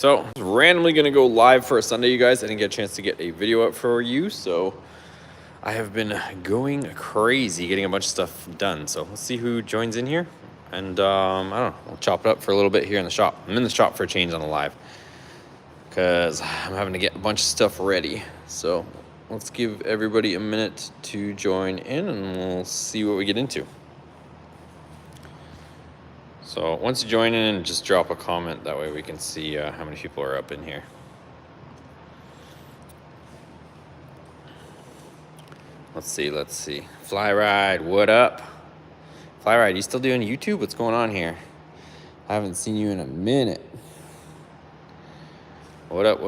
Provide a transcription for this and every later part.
So, I was randomly going to go live for a Sunday, you guys. I didn't get a chance to get a video up for you, so I have been going crazy getting a bunch of stuff done. So, let's see who joins in here. And, I don't know, I'll chop it up for a little bit here in the shop. I'm in the shop for a change on the live because I'm having to get a bunch of stuff ready. So, let's give everybody a minute to join in and we'll see what we get into. So once you join in, just drop a comment. That way we can see how many people are up in here. Let's see. Fly Ride, what up? Fly Ride, you still doing YouTube? What's going on here? I haven't seen you in a minute. What up?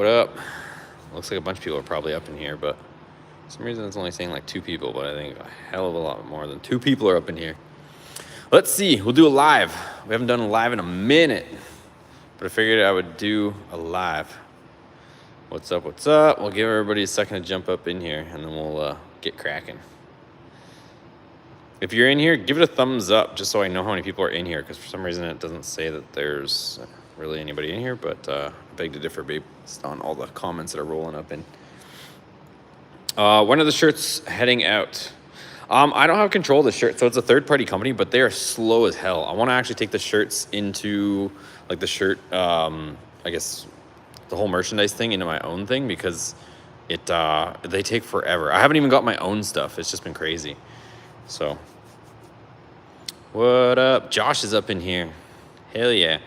Looks like a bunch of people are probably up in here, but for some reason it's only saying like 2 people, but I think a hell of a lot more than 2 people are up in here. Let's see, we'll do a live. We haven't done a live in a minute, but I figured I would do a live. What's up? We'll give everybody a second to jump up in here, and then we'll get cracking. If you're in here, give it a thumbs up, just so I know how many people are in here, because for some reason it doesn't say that there's really anybody in here, but I beg to differ based on all the comments that are rolling up in. When are the shirts heading out? I don't have control of the shirt, so it's a third-party company, but they are slow as hell. I want to actually take the shirts into, like the shirt, I guess, the whole merchandise thing into my own thing, because they take forever. I haven't even got my own stuff. It's just been crazy. So, what up? Josh is up in here. Hell yeah.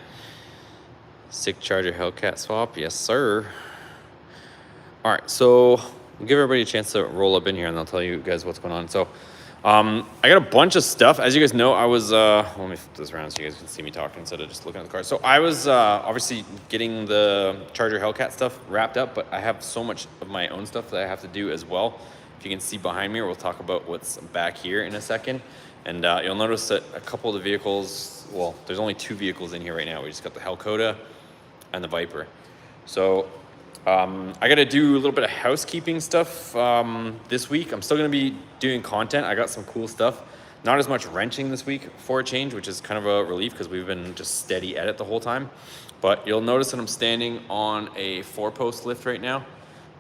Sick Charger Hellcat swap. Yes, sir. All right, so we'll give everybody a chance to roll up in here, and I'll tell you guys what's going on. So, I got a bunch of stuff. As you guys know, I was, let me flip this around so you guys can see me talking instead of just looking at the car. So I was obviously getting the Charger Hellcat stuff wrapped up, but I have so much of my own stuff that I have to do as well. If you can see behind me, we'll talk about what's back here in a second. And you'll notice that a couple of the vehicles, well, there's only 2 vehicles in here right now. We just got the Hellcat and the Viper. So I got to do a little bit of housekeeping stuff this week. I'm still going to be doing content. I got some cool stuff. Not as much wrenching this week for a change, which is kind of a relief because we've been just steady at it the whole time. But you'll notice that I'm standing on a 4-post lift right now.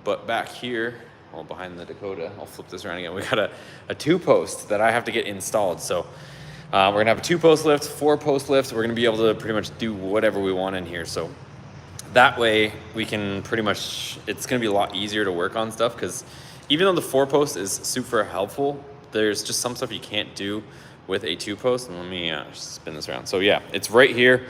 But back here, well, behind the Dakota, I'll flip this around again. We got a 2-post that I have to get installed. So we're going to have a 2-post lift, 4-post lift. We're going to be able to pretty much do whatever we want in here. So that way we can pretty much, it's going to be a lot easier to work on stuff, because even though the 4-post is super helpful, there's just some stuff you can't do with a 2-post. And let me spin this around. So yeah, it's right here.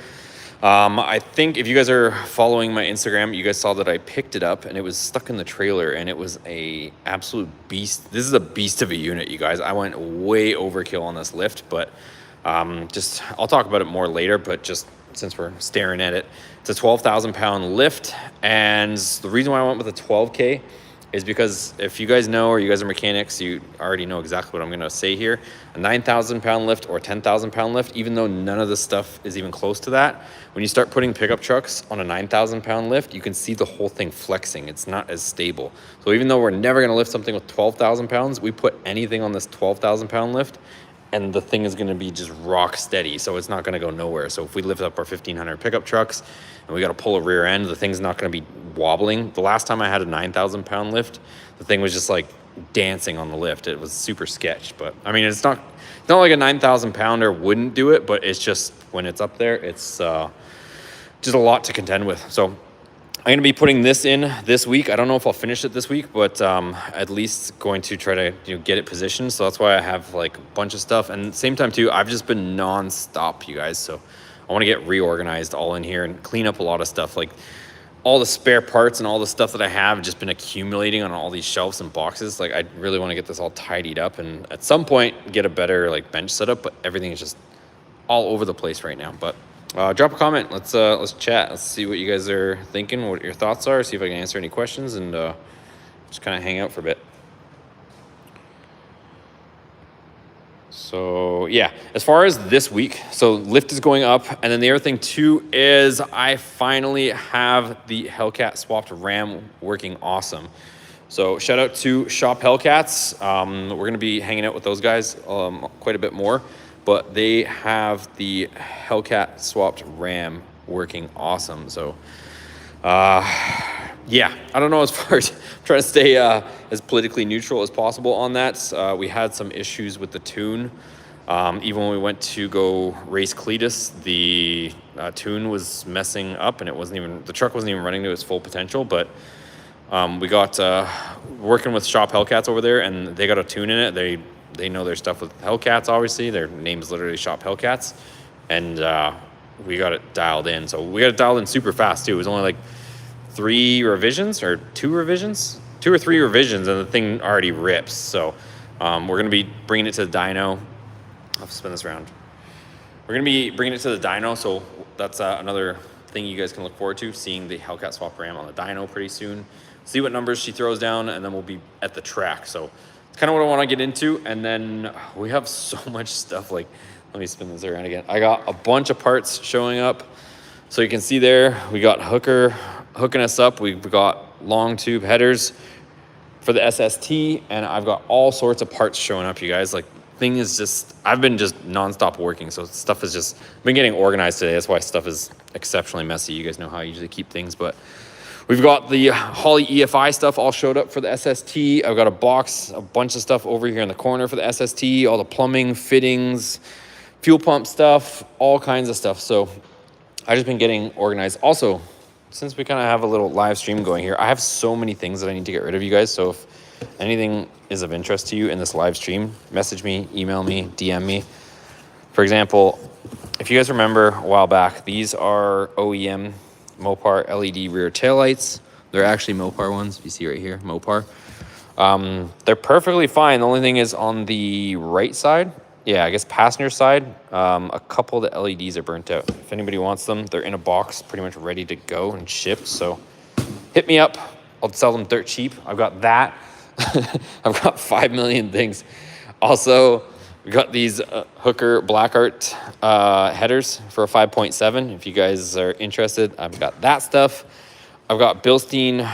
I think if you guys are following my Instagram, you guys saw that I picked it up and it was stuck in the trailer, and it was a absolute beast. This is a beast of a unit, you guys. I went way overkill on this lift, but just I'll talk about it more later, but just since we're staring at it, it's a 12,000 pound lift. And the reason why I went with a 12K is because if you guys know, or you guys are mechanics, you already know exactly what I'm going to say here. A 9,000 pound lift or 10,000 pound lift, even though none of the stuff is even close to that, when you start putting pickup trucks on a 9,000 pound lift, you can see the whole thing flexing. It's not as stable. So even though we're never going to lift something with 12,000 pounds, we put anything on this 12,000 pound lift, and the thing is going to be just rock steady, so it's not going to go nowhere. So if we lift up our 1,500 pickup trucks and we got to pull a rear end, the thing's not going to be wobbling. The last time I had a 9,000 pound lift, the thing was just like dancing on the lift. It was super sketch, but I mean, it's not like a 9,000 pounder wouldn't do it, but it's just when it's up there, it's just a lot to contend with. So I'm going to be putting this in this week. I don't know if I'll finish it this week, but at least going to try to get it positioned. So that's why I have like a bunch of stuff. And at the same time too, I've just been non-stop, you guys. So I want to get reorganized all in here and clean up a lot of stuff. Like all the spare parts and all the stuff that I have just been accumulating on all these shelves and boxes. Like I really want to get this all tidied up and at some point get a better like bench setup, but everything is just all over the place right now. But drop a comment. Let's chat. Let's see what you guys are thinking, what your thoughts are, see if I can answer any questions, and just kind of hang out for a bit. So yeah, as far as this week, so lift is going up, and then the other thing too is I finally have the Hellcat swapped Ram working awesome. So shout out to Shop Hellcats. We're going to be hanging out with those guys quite a bit more. But they have the Hellcat swapped Ram working awesome. So Yeah, I don't know, as far as trying to stay as politically neutral as possible on that. We had some issues with the tune. Even when we went to go race Cletus, the tune was messing up, and the truck wasn't even running to its full potential. But we got working with Shop Hellcats over there, and they got a tune in it. They know their stuff with Hellcats, obviously. Their name is literally Shop Hellcats. And we got it dialed in. So we got it dialed in super fast, too. It was only like 2 or 3 revisions, and the thing already rips. So we're going to be bringing it to the dyno. I'll spin this around. We're going to be bringing it to the dyno, so that's another thing you guys can look forward to, seeing the Hellcat Swap Ram on the dyno pretty soon. See what numbers she throws down, and then we'll be at the track. So it's kind of what I want to get into, and then we have so much stuff. Like, let me spin this around again. I got a bunch of parts showing up. So you can see there, we got hooking us up. We've got long tube headers for the SST, and I've got all sorts of parts showing up, you guys. Like, thing is just, I've been just nonstop working, so stuff is just been getting organized today. That's why stuff is exceptionally messy. You guys know how I usually keep things, but we've got the Holley EFI stuff all showed up for the SST. I've got a bunch of stuff over here in the corner for the SST, all the plumbing, fittings, fuel pump stuff, all kinds of stuff. So I've just been getting organized. Also, since we kind of have a little live stream going here, I have so many things that I need to get rid of, you guys. So if anything is of interest to you in this live stream, message me, email me, DM me. For example, if you guys remember a while back, these are OEM Mopar LED rear taillights. They're actually Mopar ones, if you see right here, Mopar. They're perfectly fine. The only thing is on the right side, yeah, I guess passenger side, a couple of the LEDs are burnt out. If anybody wants them, they're in a box, pretty much ready to go and shipped. So hit me up. I'll sell them dirt cheap. I've got that. I've got 5 million things. Also, we got these Hooker Blackart headers for a 5.7. If you guys are interested, I've got that stuff. I've got Bilstein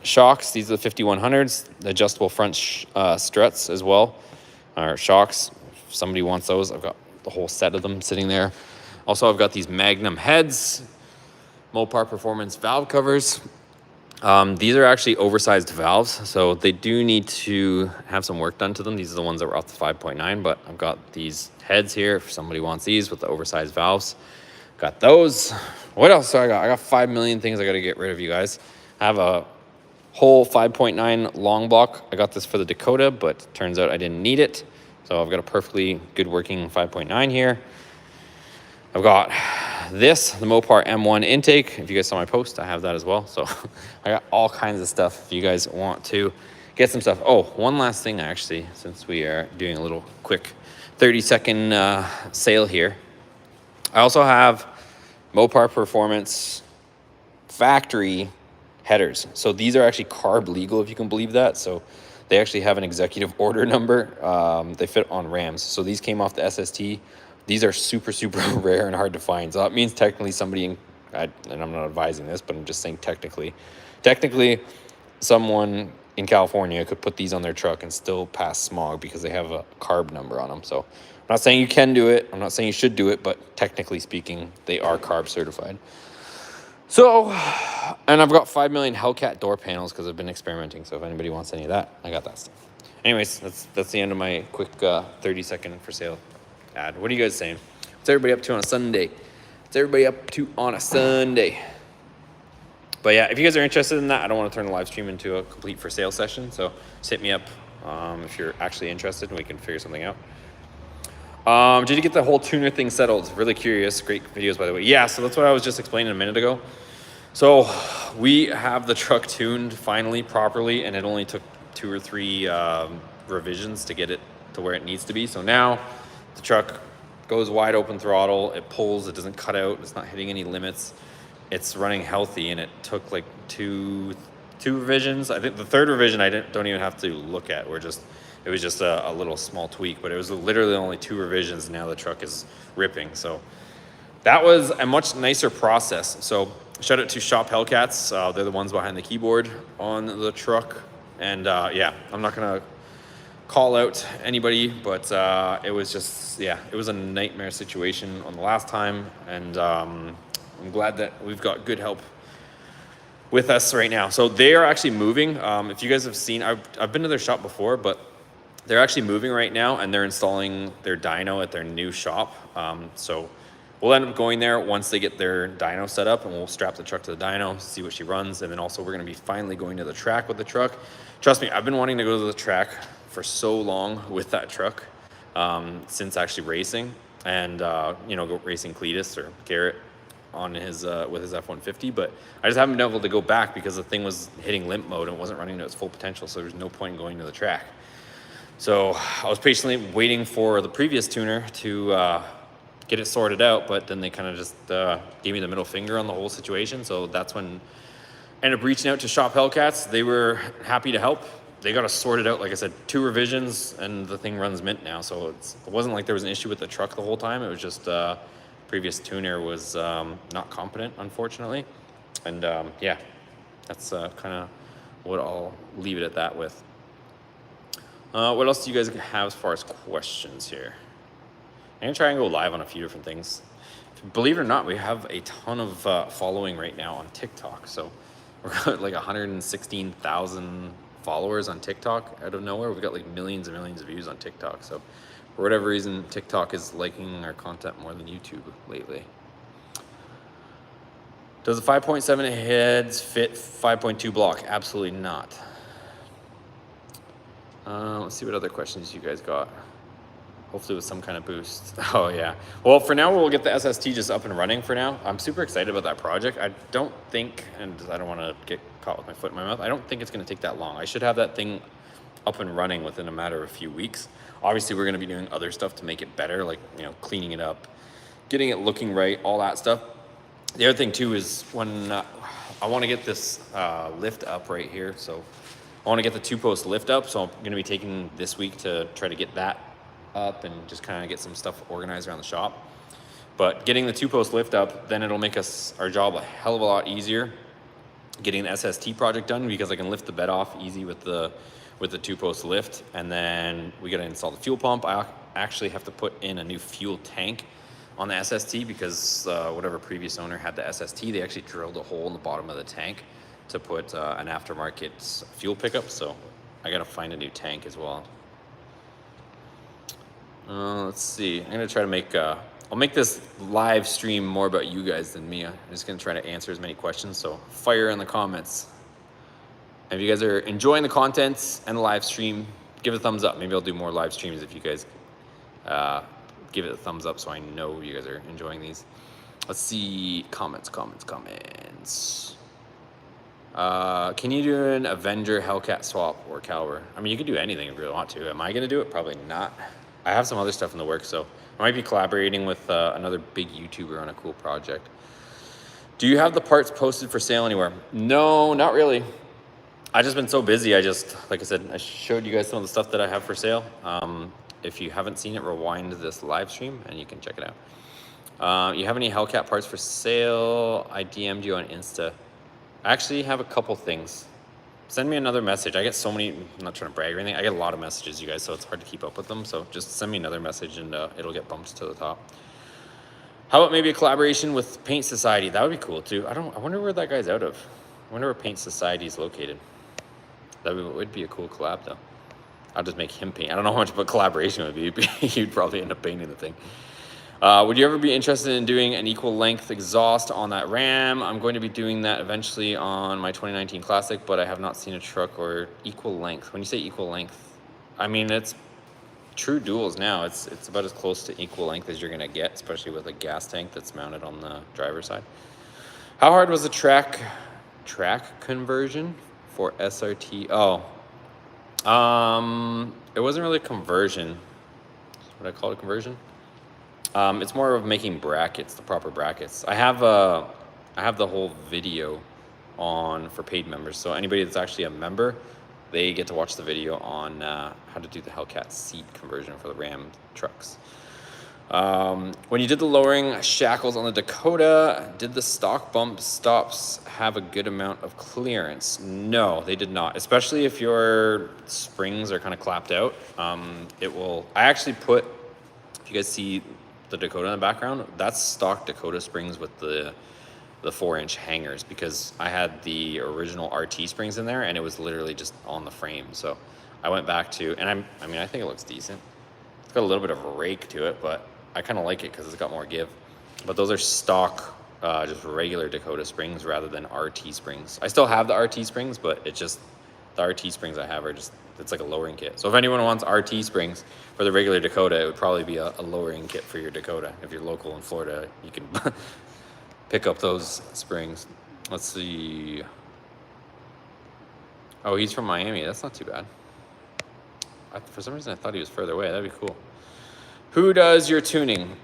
shocks. These are the 5100s, the adjustable front struts as well, or shocks. If somebody wants those, I've got the whole set of them sitting there. Also, I've got these Magnum heads, Mopar Performance valve covers. These are actually oversized valves, so they do need to have some work done to them. These are the ones that were off the 5.9, but I've got these heads here if somebody wants these with the oversized valves. Got those. What else do I got? I got 5 million things I got to get rid of, you guys. I have a whole 5.9 long block. I got this for the Dakota, but turns out I didn't need it. So I've got a perfectly good working 5.9 here. I've got this, the Mopar M1 intake. If you guys saw my post, I have that as well. So I got all kinds of stuff if you guys want to get some stuff. Oh, one last thing, actually, since we are doing a little quick 30-second sale here. I also have Mopar Performance factory headers. So these are actually carb legal, if you can believe that. So they actually have an executive order number. They fit on Rams. So these came off the SST. These are super, super rare and hard to find. So that means technically somebody, and I'm not advising this, but I'm just saying technically someone in California could put these on their truck and still pass smog because they have a carb number on them. So I'm not saying you can do it. I'm not saying you should do it, but technically speaking, they are carb certified. So, and I've got 5 million Hellcat door panels because I've been experimenting. So if anybody wants any of that, I got that stuff. Anyways, that's the end of my quick 30-second for sale ad. What are you guys saying? What's everybody up to on a Sunday? But yeah, if you guys are interested in that, I don't want to turn the live stream into a complete for sale session. So just hit me up if you're actually interested and we can figure something out. Did you get the whole tuner thing settled? Really curious. Great videos, by the way. Yeah, so that's what I was just explaining a minute ago. So we have the truck tuned finally properly, and it only took 2 or 3 revisions to get it to where it needs to be. So now the truck goes wide open throttle, it pulls, it doesn't cut out, it's not hitting any limits. It's running healthy, and it took like two revisions. I think the 3rd revision I don't even have to look at. It was just a little small tweak, but it was literally only 2 revisions, and now the truck is ripping. So that was a much nicer process. So shout out to Shop Hellcats. They're the ones behind the keyboard on the truck. And yeah, I'm not gonna call out anybody, but it was just, yeah, it was a nightmare situation on the last time. And I'm glad that we've got good help with us right now. So they are actually moving. If you guys have seen, I've been to their shop before, but they're actually moving right now, and they're installing their dyno at their new shop. So we'll end up going there once they get their dyno set up, and we'll strap the truck to the dyno, see what she runs, and then also we're gonna be finally going to the track with the truck. Trust me, I've been wanting to go to the track for so long with that truck, since actually racing, and you know, go racing Cletus or Garrett on his with his F-150, but I just haven't been able to go back because the thing was hitting limp mode and it wasn't running to its full potential, so there's no point in going to the track. So I was patiently waiting for the previous tuner to get it sorted out, but then they kind of just gave me the middle finger on the whole situation. So that's when I ended up reaching out to Shop Hellcats. They were happy to help. They got us sorted out, like I said, 2 revisions, and the thing runs mint now. So it wasn't like there was an issue with the truck the whole time. It was just previous tuner was not competent, unfortunately. And yeah, that's kind of what I'll leave it at that with. What else do you guys have as far as questions here? I'm gonna try and go live on a few different things. Believe it or not, we have a ton of following right now on TikTok. So we're got like 116,000 followers on TikTok out of nowhere. We've got like millions and millions of views on TikTok. So for whatever reason, TikTok is liking our content more than YouTube lately. Does the 5.7 heads fit 5.2 block? Absolutely not. Let's see what other questions you guys got. Hopefully with some kind of boost. Oh yeah. Well, for now, we'll get the SST just up and running for now. I'm super excited about that project. I don't think, and I don't want to get caught with my foot in my mouth, I don't think it's going to take that long. I should have that thing up and running within a matter of a few weeks. Obviously, we're going to be doing other stuff to make it better, like, you know, cleaning it up, getting it looking right, all that stuff. The other thing too is when I want to get this lift up right here. So I want to get the 2-post lift up. So I'm going to be taking this week to try to get that up and just kind of get some stuff organized around the shop. But getting the 2-post lift up, then it'll make our job a hell of a lot easier getting the SST project done, because I can lift the bed off easy with the 2-post lift. And then we got to install the fuel pump. I actually have to put in a new fuel tank on the SST because whatever previous owner had the SST, they actually drilled a hole in the bottom of the tank to put an aftermarket fuel pickup. So I got to find a new tank as well. Let's see. I'm gonna try to make. I'll make this live stream more about you guys than me. I'm just gonna try to answer as many questions. So fire in the comments. If you guys are enjoying the content and the live stream, give it a thumbs up. Maybe I'll do more live streams if you guys give it a thumbs up, so I know you guys are enjoying these. Let's see. Comments. Can you do an Avenger Hellcat swap or caliber? I mean, you could do anything if you really want to. Am I gonna do it? Probably not. I have some other stuff in the works, so I might be collaborating with another big YouTuber on a cool project. Do you have the parts posted for sale anywhere? No, not really. I just been so busy. Like I said, I showed you guys some of the stuff that I have for sale. If you haven't seen it, rewind this live stream and you can check it out. You have any Hellcat parts for sale? I DM'd you on Insta. I actually have a couple things. Send me another message. I get so many, I'm not trying to brag or anything. I get a lot of messages, you guys, so it's hard to keep up with them. So just send me another message and it'll get bumped to the top. How about maybe a collaboration with Paint Society? That would be cool too. I wonder where that guy's out of. I wonder where Paint Society is located. That would be a cool collab though. I'll just make him paint. I don't know how much of a collaboration it would be. He'd probably end up painting the thing. Would you ever be interested in doing an equal length exhaust on that Ram? I'm going to be doing that eventually on my 2019 Classic, but I have not seen a truck or equal length. When you say equal length, I mean, it's true duals now. It's about as close to equal length as you're gonna get, especially with a gas tank that's mounted on the driver's side. How hard was the track conversion for SRT? Oh, it wasn't really a conversion. Would I call it a conversion? It's more of making brackets, the proper brackets. I have the whole video on for paid members. So anybody that's actually a member, they get to watch the video on how to do the Hellcat seat conversion for the Ram trucks. When you did the lowering shackles on the Dakota, did the stock bump stops have a good amount of clearance? No, they did not. Especially if your springs are kind of clapped out. It will. I actually put. If you guys see the Dakota in the background, that's stock Dakota springs with the the 4-inch hangers, because I had the original RT springs in there and it was literally just on the frame. So I went back to, and I mean, I think it looks decent. It's got a little bit of a rake to it, but I kind of like it because it's got more give. But those are stock, just regular Dakota springs rather than RT springs. I still have the RT springs, but it's just the RT springs I have are just, it's like a lowering kit. So if anyone wants RT springs for the regular Dakota, it would probably be a lowering kit for your Dakota. If you're local in Florida, you can pick up those springs. Let's see. Oh, he's from Miami. That's not too bad. For some reason, I thought he was further away. That'd be cool. Who does your tuning?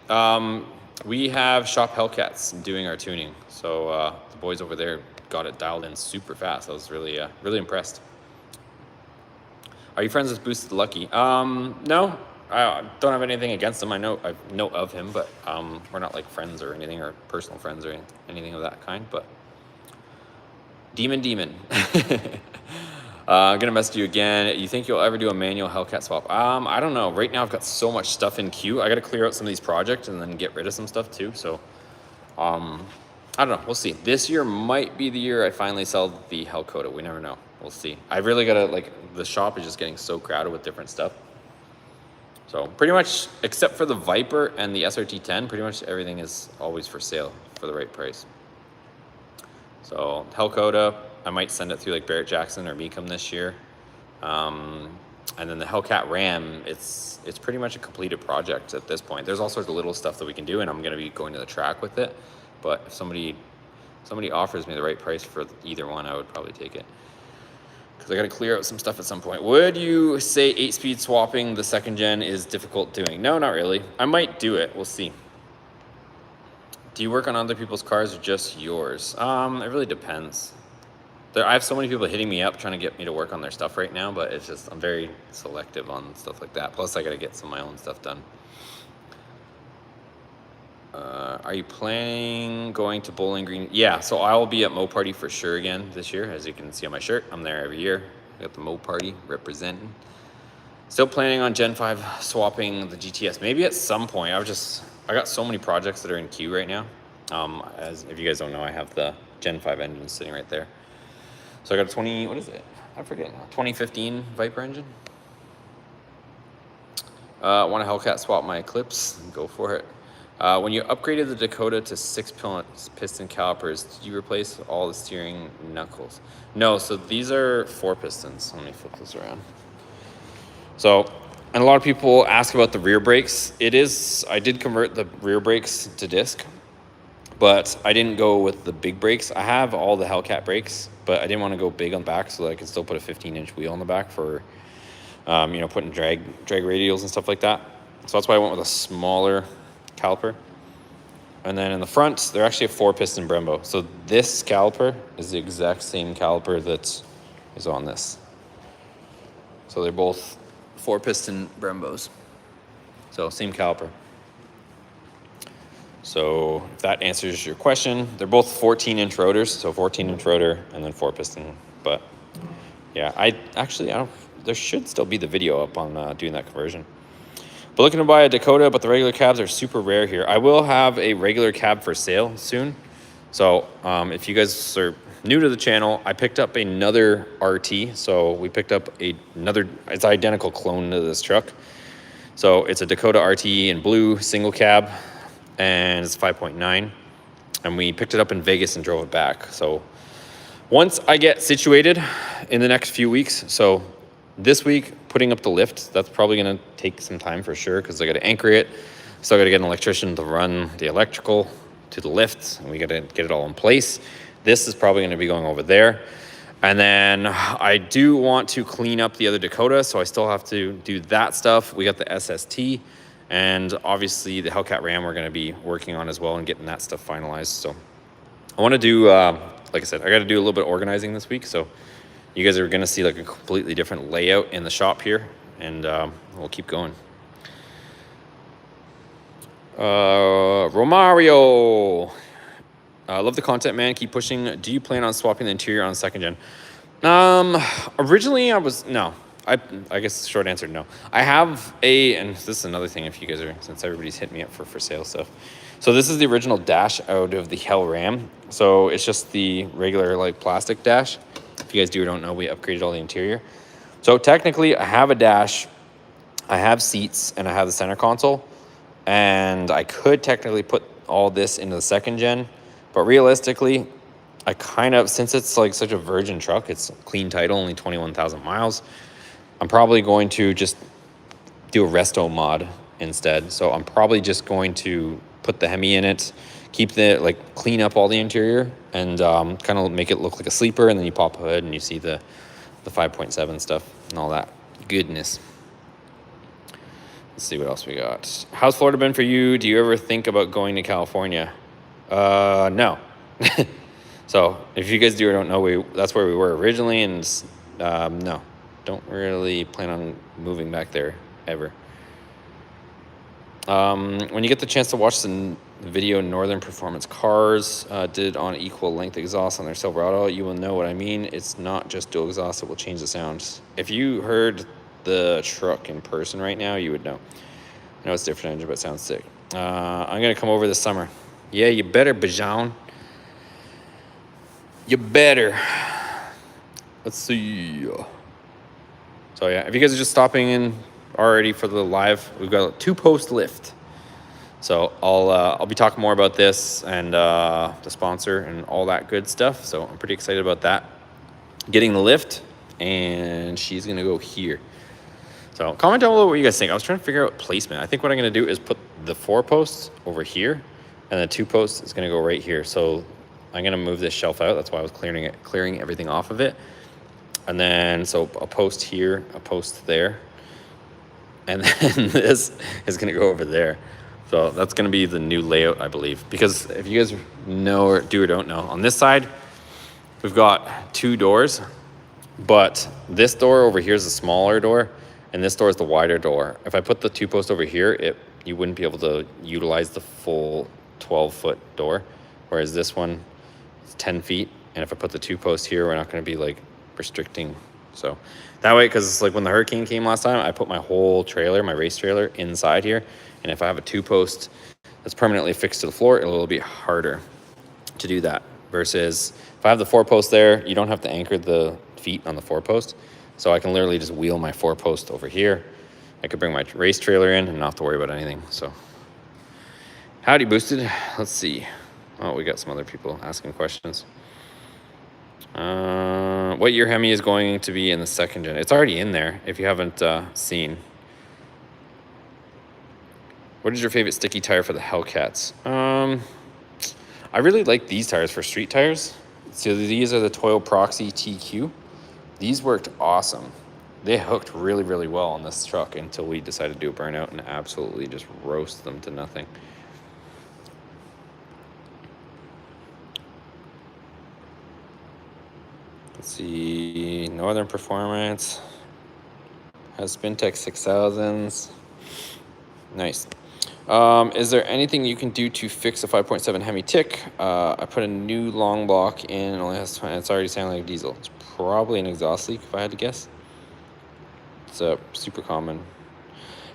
We have Shop Hellcats doing our tuning. So the boys over there got it dialed in super fast. I was really, really impressed. Are you friends with Boosted Lucky? No, I don't have anything against him. I know of him, but we're not like friends or anything, or personal friends or anything of that kind. But Demon. I'm gonna message you again. You think you'll ever do a manual Hellcat swap? I don't know. Right now I've got so much stuff in queue. I got to clear out some of these projects and then get rid of some stuff too. So, I don't know. We'll see. This year might be the year I finally sell the Hellcat. We never know. We'll see. I really gotta, like, the shop is just getting so crowded with different stuff. So pretty much, except for the Viper and the SRT10, pretty much everything is always for sale for the right price. So Hellcat, I might send it through like Barrett Jackson or Mecum this year. And then the Hellcat Ram, it's pretty much a completed project at this point. There's all sorts of little stuff that we can do, and I'm gonna be going to the track with it. But if somebody offers me the right price for either one, I would probably take it. Because I got to clear out some stuff at some point. Would you say 8-speed swapping the 2nd gen is difficult doing? No, not really. I might do it. We'll see. Do you work on other people's cars or just yours? It really depends. I have so many people hitting me up trying to get me to work on their stuff right now, but it's just, I'm very selective on stuff like that. Plus, I got to get some of my own stuff done. Are you planning going to Bowling Green? Yeah, so I'll be at Mo Party for sure again this year. As you can see on my shirt, I'm there every year. I got the Mo Party representing. Still planning on Gen 5 swapping the GTS. Maybe at some point. I got so many projects that are in queue right now. As if you guys don't know, I have the Gen 5 engine sitting right there. So I got a what is it? I forget now. 2015 Viper engine. Want a Hellcat swap my Eclipse? Go for it. When you upgraded the Dakota to 6-piston calipers, did you replace all the steering knuckles? No, so these are 4 pistons. Let me flip this around. So, and a lot of people ask about the rear brakes. I did convert the rear brakes to disc, but I didn't go with the big brakes. I have all the Hellcat brakes, but I didn't want to go big on the back so that I can still put a 15-inch wheel on the back for, putting drag radials and stuff like that. So that's why I went with a smaller caliper. And then in the front, they're actually a 4-piston Brembo. So this caliper is the exact same caliper that is on this. So they're both 4-piston Brembos. So same caliper. So if that answers your question, they're both 14-inch rotors. So 14-inch rotor and then 4-piston. But yeah, there should still be the video up on doing that conversion. But looking to buy a Dakota, but the regular cabs are super rare here. I will have a regular cab for sale soon. So if you guys are new to the channel, I picked up another RT. So we picked up it's identical clone to this truck. So it's a Dakota RT in blue, single cab, and it's 5.9. And we picked it up in Vegas and drove it back. So once I get situated in the next few weeks, so this week, putting up the lift, that's probably going to take some time for sure because I got to anchor it. Still got to get an electrician to run the electrical to the lift, and we got to get it all in place. This is probably going to be going over there. And then I do want to clean up the other Dakota, so I still have to do that stuff. We got the SST, and obviously the Hellcat Ram we're going to be working on as well and getting that stuff finalized. So I want to do, like I said, I got to do a little bit of organizing this week, so you guys are going to see like a completely different layout in the shop here, and we'll keep going. Romario, love the content, man. Keep pushing. Do you plan on swapping the interior on 2nd gen? Originally I guess the short answer, no. I have and this is another thing if you guys since everybody's hitting me up for sale stuff. So this is the original dash out of the Hell Ram. So it's just the regular like plastic dash. If you guys do or don't know, we upgraded all the interior. So technically I have a dash, I have seats, and I have the center console. And I could technically put all this into the second gen, but realistically, I kind of, since it's like such a virgin truck, it's clean title, only 21,000 miles, I'm probably going to just do a resto mod instead. So I'm probably just going to put the Hemi in it, keep the, like, clean up all the interior, and kind of make it look like a sleeper, and then you pop a hood and you see the 5.7 stuff and all that goodness. Let's see what else we got. How's Florida been for you? Do you ever think about going to California? No. So if you guys do or don't know, that's where we were originally, and no, don't really plan on moving back there ever. When you get the chance to watch the video Northern Performance Cars did on equal length exhaust on their Silverado, you will know what I mean. It's not just dual exhaust, it will change the sound. If you heard the truck in person right now, you would know. I know it's different engine, but it sounds sick. I'm gonna come over this summer. Yeah, you better, Bajan. You better. Let's see. So yeah, if you guys are just stopping in already for the live, we've got a 2-post lift. So I'll be talking more about this and the sponsor and all that good stuff. So I'm pretty excited about that. Getting the lift, and she's gonna go here. So comment down below what you guys think. I was trying to figure out placement. I think what I'm going to do is put the 4 posts over here, and the 2 posts is going to go right here. So I'm going to move this shelf out. That's why I was clearing everything off of it. And then, so a post here, a post there. And then this is going to go over there. So that's going to be the new layout, I believe. Because if you guys know or do or don't know, on this side, we've got 2 doors. But this door over here is a smaller door, and this door is the wider door. If I put the 2 posts over here, you wouldn't be able to utilize the full 12-foot door, whereas this one is 10 feet. And if I put the 2 posts here, we're not going to be like restricting. So that way, because like when the hurricane came last time, I put my whole trailer, my race trailer, inside here. And if I have a 2 post that's permanently fixed to the floor, it'll be harder to do that. Versus if I have the 4 posts there, you don't have to anchor the feet on the 4 post. So I can literally just wheel my 4 post over here. I could bring my race trailer in and not have to worry about anything. So howdy, Boosted. Let's see. Oh, we got some other people asking questions. What year Hemi is going to be in the second gen? It's already in there if you haven't seen. What is your favorite sticky tire for the Hellcats? I really like these tires for street tires. So these are the Toyo Proxy TQ. These worked awesome. They hooked really, really well on this truck until we decided to do a burnout and absolutely just roast them to nothing. Let's see, Northern Performance has Spintech 6000s. Nice. Is there anything you can do to fix a 5.7 Hemi tick? I put a new long block in, it's already sounding like a diesel. It's probably an exhaust leak if I had to guess. It's super common.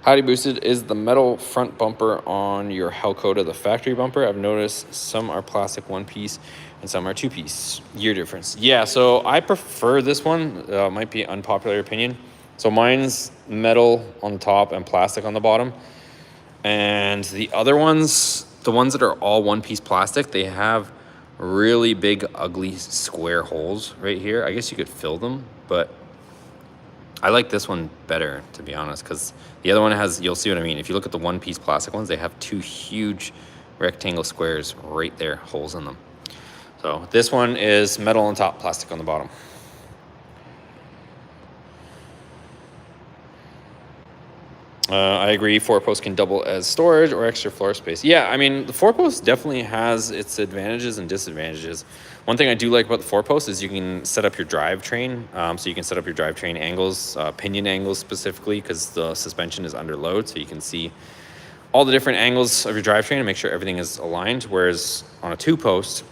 Howdy, Boosted. Is the metal front bumper on your Hellcat the factory bumper? I've noticed some are plastic 1-piece and some are 2-piece. Year difference. Yeah, so I prefer this one. Might be an unpopular opinion. So mine's metal on the top and plastic on the bottom. And the other ones, the ones that are all 1-piece plastic, they have really big, ugly, square holes right here. I guess you could fill them, but I like this one better, to be honest, because the other one has, you'll see what I mean. If you look at the 1-piece plastic ones, they have 2 huge rectangle squares right there, holes in them. So this one is metal on top, plastic on the bottom. I agree, 4 posts can double as storage or extra floor space. Yeah, I mean, the 4 post definitely has its advantages and disadvantages. One thing I do like about the 4 post is you can set up your drivetrain. So you can set up your drivetrain angles, pinion angles specifically, because the suspension is under load. So you can see all the different angles of your drivetrain and make sure everything is aligned. Whereas on a 2 post,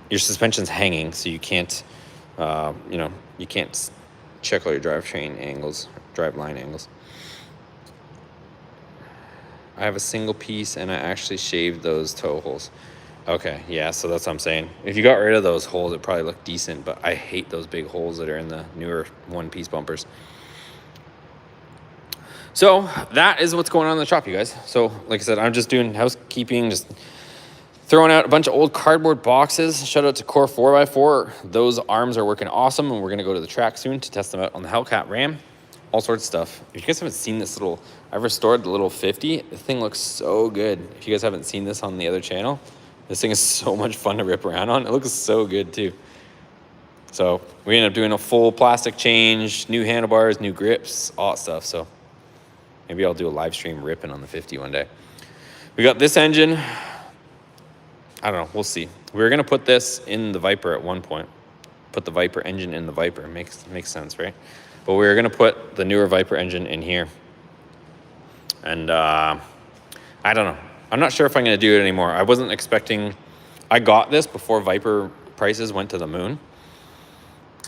your suspension's hanging, so you can't, you can't check all your drivetrain angles, drive line angles. I have a single piece, and I actually shaved those toe holes. Okay, yeah, so that's what I'm saying. If you got rid of those holes, it probably look decent, but I hate those big holes that are in the newer one-piece bumpers. So that is what's going on in the shop, you guys. So like I said, I'm just doing housekeeping, just throwing out a bunch of old cardboard boxes. Shout out to Core 4x4. Those arms are working awesome, and we're going to go to the track soon to test them out on the Hellcat Ram. All sorts of stuff. If you guys haven't seen this little, I've restored the little 50. The thing looks so good. If you guys haven't seen this on the other channel, this thing is so much fun to rip around on. It looks so good too. So we ended up doing a full plastic change, new handlebars, new grips, all that stuff. So maybe I'll do a live stream ripping on the 50 one day. We got this engine. I don't know, we'll see. We were gonna put this in the Viper at one point. Put the Viper engine in the Viper, makes sense, right? But we were gonna put the newer Viper engine in here. And I don't know. I'm not sure if I'm gonna do it anymore. I wasn't expecting, I got this before Viper prices went to the moon.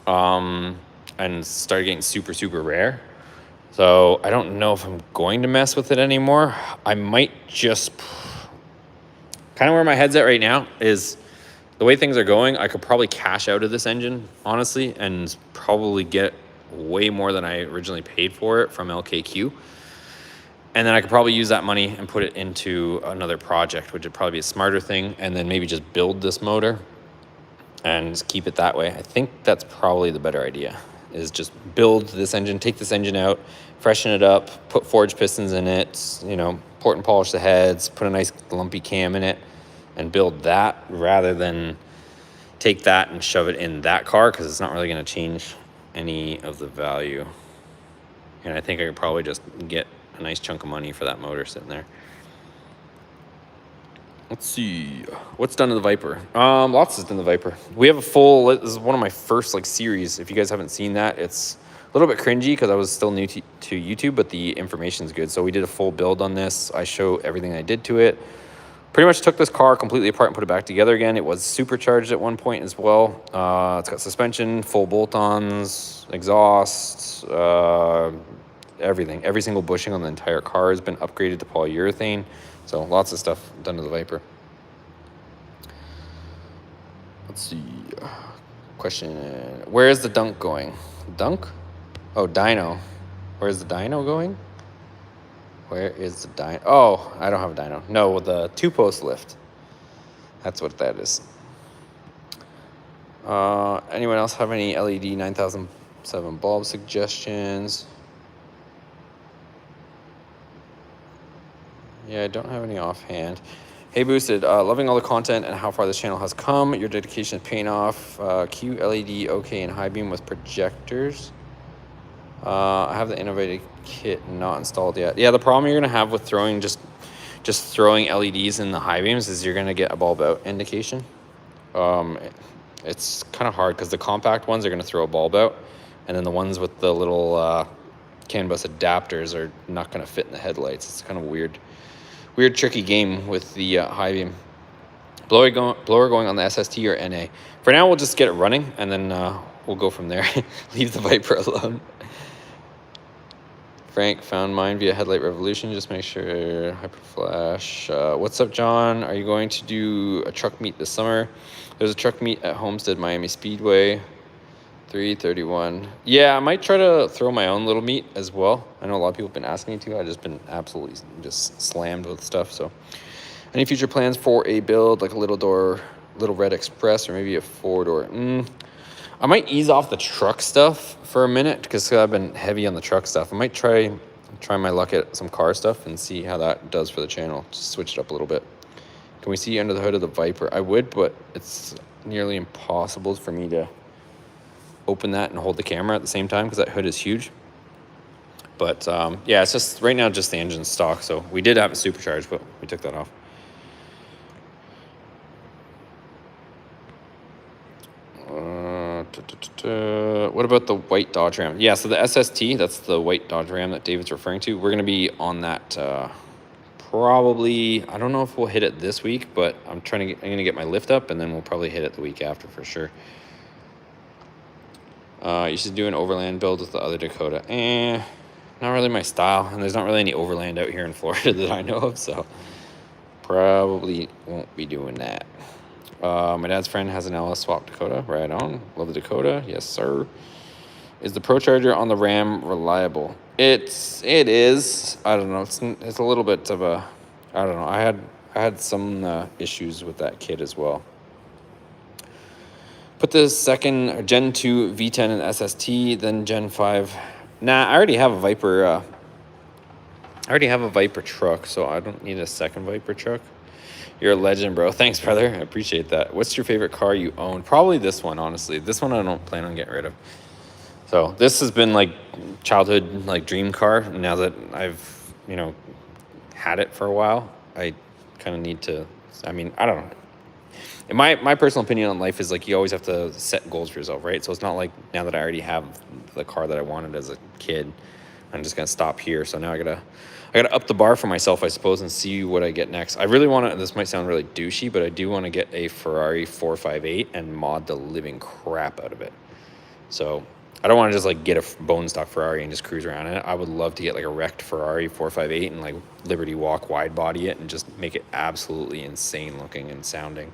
And started getting super, super rare. So I don't know if I'm going to mess with it anymore. I might just, kind of where my head's at right now is the way things are going, I could probably cash out of this engine, honestly, and probably get way more than I originally paid for it from LKQ. And then I could probably use that money and put it into another project, which would probably be a smarter thing, and then maybe just build this motor and just keep it that way. I think that's probably the better idea, is just build this engine, take this engine out, freshen it up, put forged pistons in it, you know, port and polish the heads, put a nice lumpy cam in it, and build that rather than take that and shove it in that car, because it's not really going to change any of the value. And I think I could probably just get a nice chunk of money for that motor sitting there. Let's see what's done to the Viper. Lots is done to the Viper. We have a full, this is one of my first like series. If you guys haven't seen that, it's a little bit cringy because I was still new to YouTube, but the information's good. So we did a full build on this. I show everything I did to it. Pretty much took this car completely apart and put it back together again. It was supercharged at one point as well. It's got suspension, full bolt-ons, exhaust, everything. Every single bushing on the entire car has been upgraded to polyurethane. So lots of stuff done to the Viper. Let's see. Question, where is the dunk going? Dunk? Oh, dyno. Where's the dyno going? Where is the dyno? Oh, I don't have a dyno. No, the two-post lift. That's what that is. Anyone else have any LED 9007 bulb suggestions? Yeah, I don't have any offhand. Hey, Boosted, loving all the content and how far this channel has come. Your dedication is paying off. QLED, OK, and high beam with projectors. I have the innovative kit not installed yet. Yeah, the problem you're gonna have with throwing just throwing LEDs in the high beams is you're gonna get a bulb out indication. It's kind of hard because the compact ones are gonna throw a bulb out, and then the ones with the little CAN bus adapters are not gonna fit in the headlights. It's kind of weird, tricky game with the high beam. Blower going on the SST or NA. For now, we'll just get it running, and then we'll go from there. Leave the Viper alone. Frank found mine via Headlight Revolution. Just make sure Hyperflash. What's up, John? Are you going to do a truck meet this summer? There's a truck meet at Homestead Miami Speedway. 331. Yeah, I might try to throw my own little meet as well. I know a lot of people have been asking me to. I've just been absolutely just slammed with stuff. So any future plans for a build like a Little Red Express or maybe a 4-door? I might ease off the truck stuff for a minute because I've been heavy on the truck stuff. I might try my luck at some car stuff and see how that does for the channel. Just switch it up a little bit. Can we see under the hood of the Viper? I would, but it's nearly impossible for me to open that and hold the camera at the same time because that hood is huge. But yeah, it's just right now just the engine stock. So we did have it supercharged, but we took that off. What about the white Dodge Ram? Yeah, so the SST, that's the white Dodge Ram that David's referring to. We're going to be on that probably, I don't know if we'll hit it this week, but I'm going to get my lift up, and then we'll probably hit it the week after for sure. You should do an overland build with the other Dakota. not really my style, and there's not really any overland out here in Florida that I know of, so probably won't be doing that. My dad's friend has an LS swap Dakota. Right on. Love the Dakota. Yes, sir. Is the Pro Charger on the Ram reliable? It is. I don't know. It's a little bit of a. I don't know. I had some issues with that kit as well. Put the second Gen 2 V10 and SST, then Gen 5. Nah, I already have a Viper. I already have a Viper truck, so I don't need a second Viper truck. You're a legend, bro. Thanks, brother. I appreciate that. What's your favorite car you own? Probably this one, honestly. This one I don't plan on getting rid of. So this has been like childhood like dream car. Now that I've, you know, had it for a while, I kind of need to, I mean, I don't know. And my personal opinion on life is like you always have to set goals for yourself, right? So it's not like now that I already have the car that I wanted as a kid, I'm just gonna stop here. So now I gotta up the bar for myself, I suppose, and see what I get next. I really want to, this might sound really douchey, but I do want to get a Ferrari 458 and mod the living crap out of it. So I don't want to just like get a bone stock Ferrari and just cruise around in it. I would love to get like a wrecked Ferrari 458 and like Liberty Walk wide body it and just make it absolutely insane looking and sounding.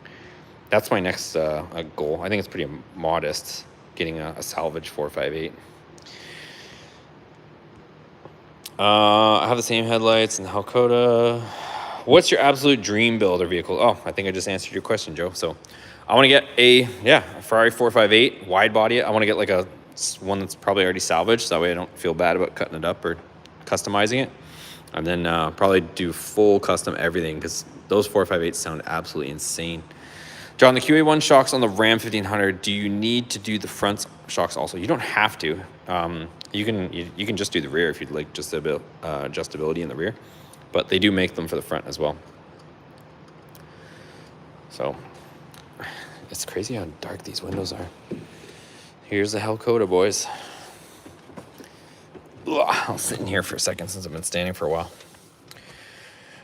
That's my next goal. I think it's pretty modest, getting a salvage 458. I have the same headlights and the Hellcat. What's your absolute dream build or vehicle? Oh, I think I just answered your question, Joe. So I want to get a Ferrari 458 wide body. I want to get like a one that's probably already salvaged, so that way I don't feel bad about cutting it up or customizing it. And then probably do full custom everything, because those 458s sound absolutely insane. John, the QA1 shocks on the Ram 1500, do you need to do the front shocks also? You don't have to. You can just do the rear if you'd like just adjustability in the rear, but they do make them for the front as well. So it's crazy how dark these windows are. Here's the Hellcat, boys. Ugh, I'll sit in here for a second since I've been standing for a while.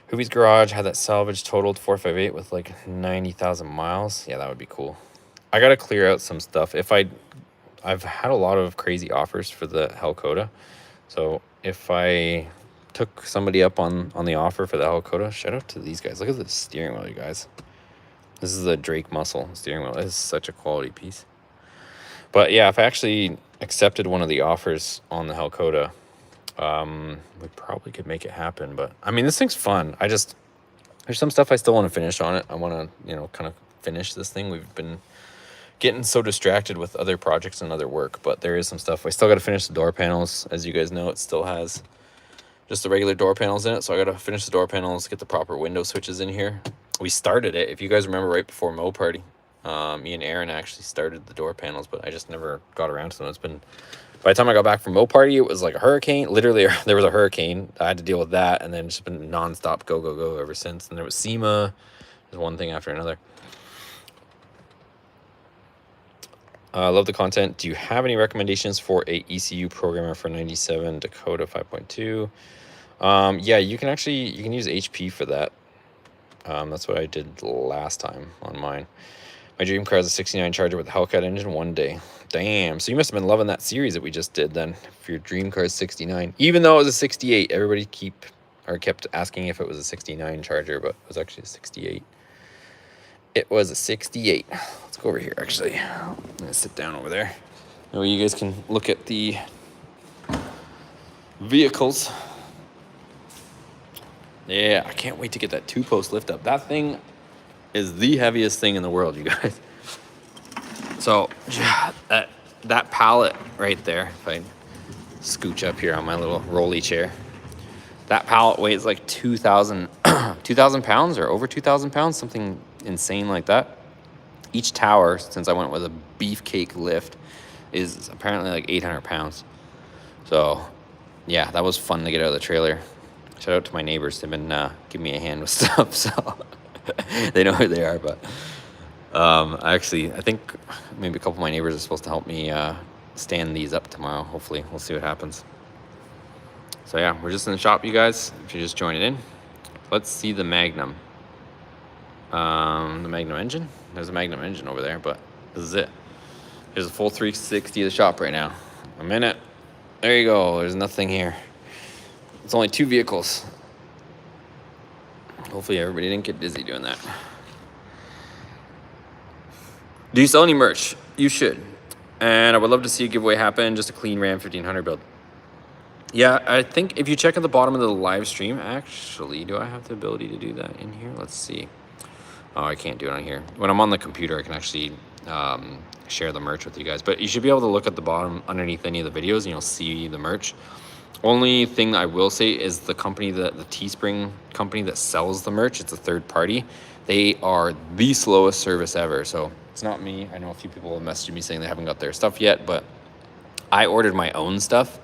Hoovie's Garage had that salvage totaled 458 with like 90,000 miles. Yeah, that would be cool. I got to clear out some stuff. I've had a lot of crazy offers for the Hellcat. So if I took somebody up on the offer for the Hellcat, shout out to these guys. Look at the steering wheel, you guys. This is a Drake Muscle steering wheel. It is such a quality piece. But yeah, if I actually accepted one of the offers on the Hellcat, we probably could make it happen. But I mean, this thing's fun. There's some stuff I still want to finish on it. I want to, kind of finish this thing. We've been getting so distracted with other projects and other work, but there is some stuff. I still got to finish the door panels. As you guys know, it still has just the regular door panels in it. So I got to finish the door panels, get the proper window switches in here. We started it, if you guys remember, right before Mo Party. Me and Aaron actually started the door panels, but I just never got around to them. It's been, by the time I got back from Mo Party, it was like a hurricane. Literally, there was a hurricane. I had to deal with that, and then it's been nonstop go ever since. And there was SEMA. There's one thing after another. Love the content. Do you have any recommendations for a ECU programmer for 97 Dakota 5.2? Yeah, you can use HP for that. That's what I did last time on mine. My dream car is a 69 Charger with a Hellcat engine one day. Damn. So you must have been loving that series that we just did then. If your dream car is 69. Even though it was a 68, everybody kept asking if it was a 69 Charger, but it was actually a 68. It was a 68. Let's go over here, actually. I'm going to sit down over there. That way you guys can look at the vehicles. Yeah, I can't wait to get that 2-post lift up. That thing is the heaviest thing in the world, you guys. So that pallet right there, if I scooch up here on my little rolly chair, that pallet weighs like 2,000 pounds or over 2,000 pounds, something insane like that. Each tower, since I went with a beefcake lift, is apparently like 800 pounds. So yeah, that was fun to get out of the trailer. Shout out to my neighbors. They've been giving me a hand with stuff, so they know who they are. But I think maybe a couple of my neighbors are supposed to help me stand these up tomorrow. Hopefully, we'll see what happens. So yeah, we're just in the shop, you guys. If you're just joining in, let's see the Magnum. The Magnum engine. There's a Magnum engine over there, but this is it. Here's a full 360 of the shop right now. I'm in it. There you go. There's nothing here. It's only 2 vehicles. Hopefully everybody didn't get dizzy doing that. Do you sell any merch? You should. And I would love to see a giveaway happen, just a clean Ram 1500 build. Yeah, I think if you check at the bottom of the live stream, actually, do I have the ability to do that in here? Let's see. Oh, I can't do it on here. When I'm on the computer, I can actually share the merch with you guys. But you should be able to look at the bottom underneath any of the videos and you'll see the merch. Only thing I will say is the company, the Teespring company that sells the merch, it's a third party. They are the slowest service ever. So it's not me. I know a few people have messaged me saying they haven't got their stuff yet, but I ordered my own stuff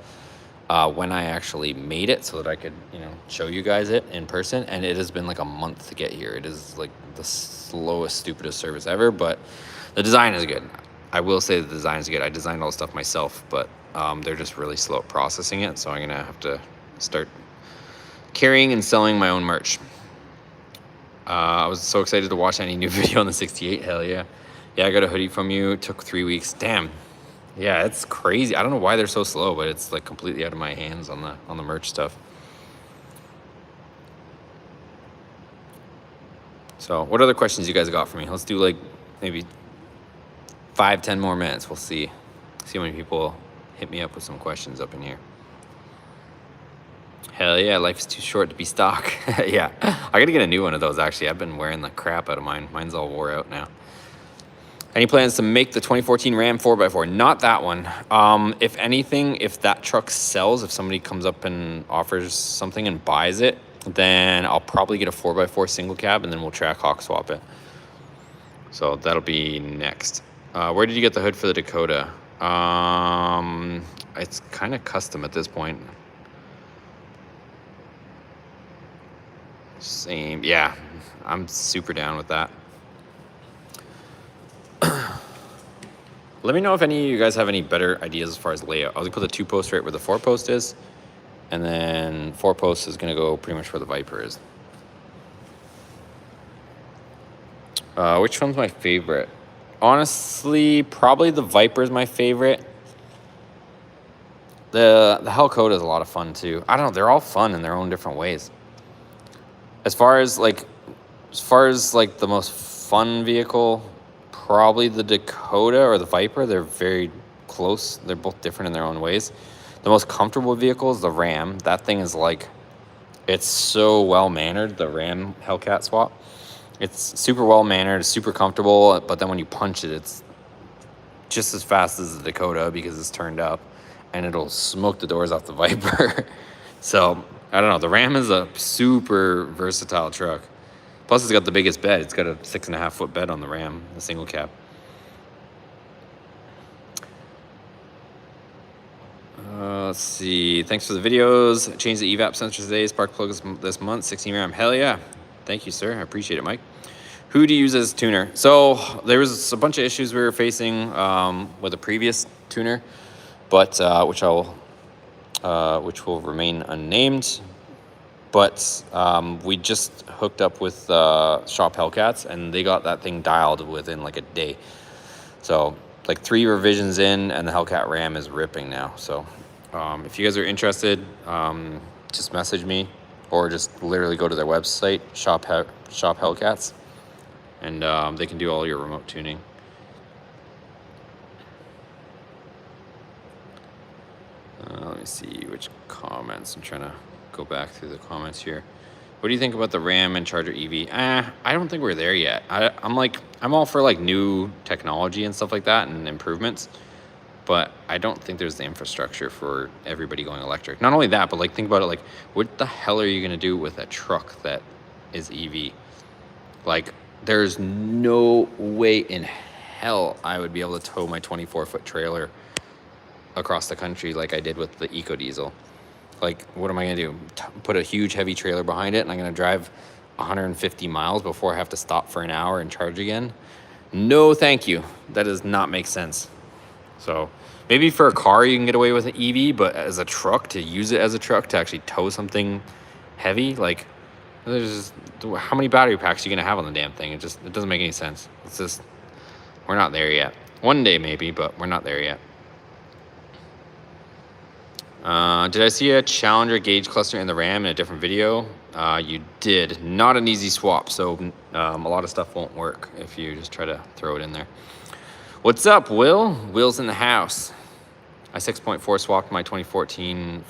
when I actually made it so that I could, you know, show you guys it in person. And it has been like a month to get here. It is like the slowest, stupidest service ever, but the design is good. I will say the design is good. I designed all the stuff myself, but they're just really slow at processing it. So I'm going to have to start carrying and selling my own merch. I was so excited to watch any new video on the 68. Hell yeah. Yeah, I got a hoodie from you. It took 3 weeks. Damn. Yeah, it's crazy. I don't know why they're so slow, but it's like completely out of my hands on the merch stuff. So what other questions you guys got for me? Let's do like maybe 5-10 more minutes. We'll see how many people hit me up with some questions up in here. Hell yeah, life is too short to be stock. Yeah, I gotta get a new one of those actually. I've been wearing the crap out of mine. Mine's all wore out now. Any plans to make the 2014 Ram 4x4? Not that one. If anything, if that truck sells, if somebody comes up and offers something and buys it, then I'll probably get a 4x4 single cab and then we'll track hawk swap it. So that'll be next. Where did you get the hood for the Dakota? It's kind of custom at this point. Same, yeah, I'm super down with that. Let me know if any of you guys have any better ideas as far as layout. I'll put the 2-post right where the 4-post is, and then 4-post is going to go pretty much where the Viper is. Which one's my favorite? Honestly, probably the Viper is my favorite. The Hellcat is a lot of fun too. I don't know, they're all fun in their own different ways. As far as like the most fun vehicle, probably the Dakota or the Viper. They're very close. They're both different in their own ways. The most comfortable vehicle is the Ram. That thing is like, it's so well-mannered, the Ram Hellcat swap. It's super well-mannered, super comfortable, but then when you punch it, it's just as fast as the Dakota because it's turned up, and it'll smoke the doors off the Viper. So, I don't know. The Ram is a super versatile truck. Plus, it's got the biggest bed. It's got a 6.5-foot bed on the Ram, the single cab. Let's see. Thanks for the videos. Changed the evap sensor today. Spark plugs this month. 16 Ram. Hell yeah. Thank you, sir. I appreciate it, Mike. Who do you use as a tuner? So there was a bunch of issues we were facing with a previous tuner, but which will remain unnamed. But we just hooked up with Shop Hellcats, and they got that thing dialed within like a day. So like 3 revisions in, and the Hellcat Ram is ripping now. So if you guys are interested, just message me, or just literally go to their website, Shop Hellcats, and they can do all your remote tuning. Let me see which comments. I'm trying to go back through the comments here. What do you think about the Ram and Charger EV? I don't think we're there yet. I'm all for like new technology and stuff like that and improvements, but I don't think there's the infrastructure for everybody going electric. Not only that, but like think about it, like what the hell are you gonna do with a truck that is EV? Like there's no way in hell I would be able to tow my 24-foot trailer across the country like I did with the EcoDiesel. Like, what am I gonna do? Put a huge heavy trailer behind it and I'm gonna drive 150 miles before I have to stop for an hour and charge again? No, thank you. That does not make sense. So maybe for a car you can get away with an EV, but as a truck, to use it as a truck, to actually tow something heavy, like, there's how many battery packs are you gonna have on the damn thing? It doesn't make any sense. It's just, we're not there yet. One day maybe, but we're not there yet. Did I see a Challenger gauge cluster in the Ram in a different video? You did. Not an easy swap, so a lot of stuff won't work if you just try to throw it in there. What's up, Will? Will's in the house. I 6.4 swapped my 2014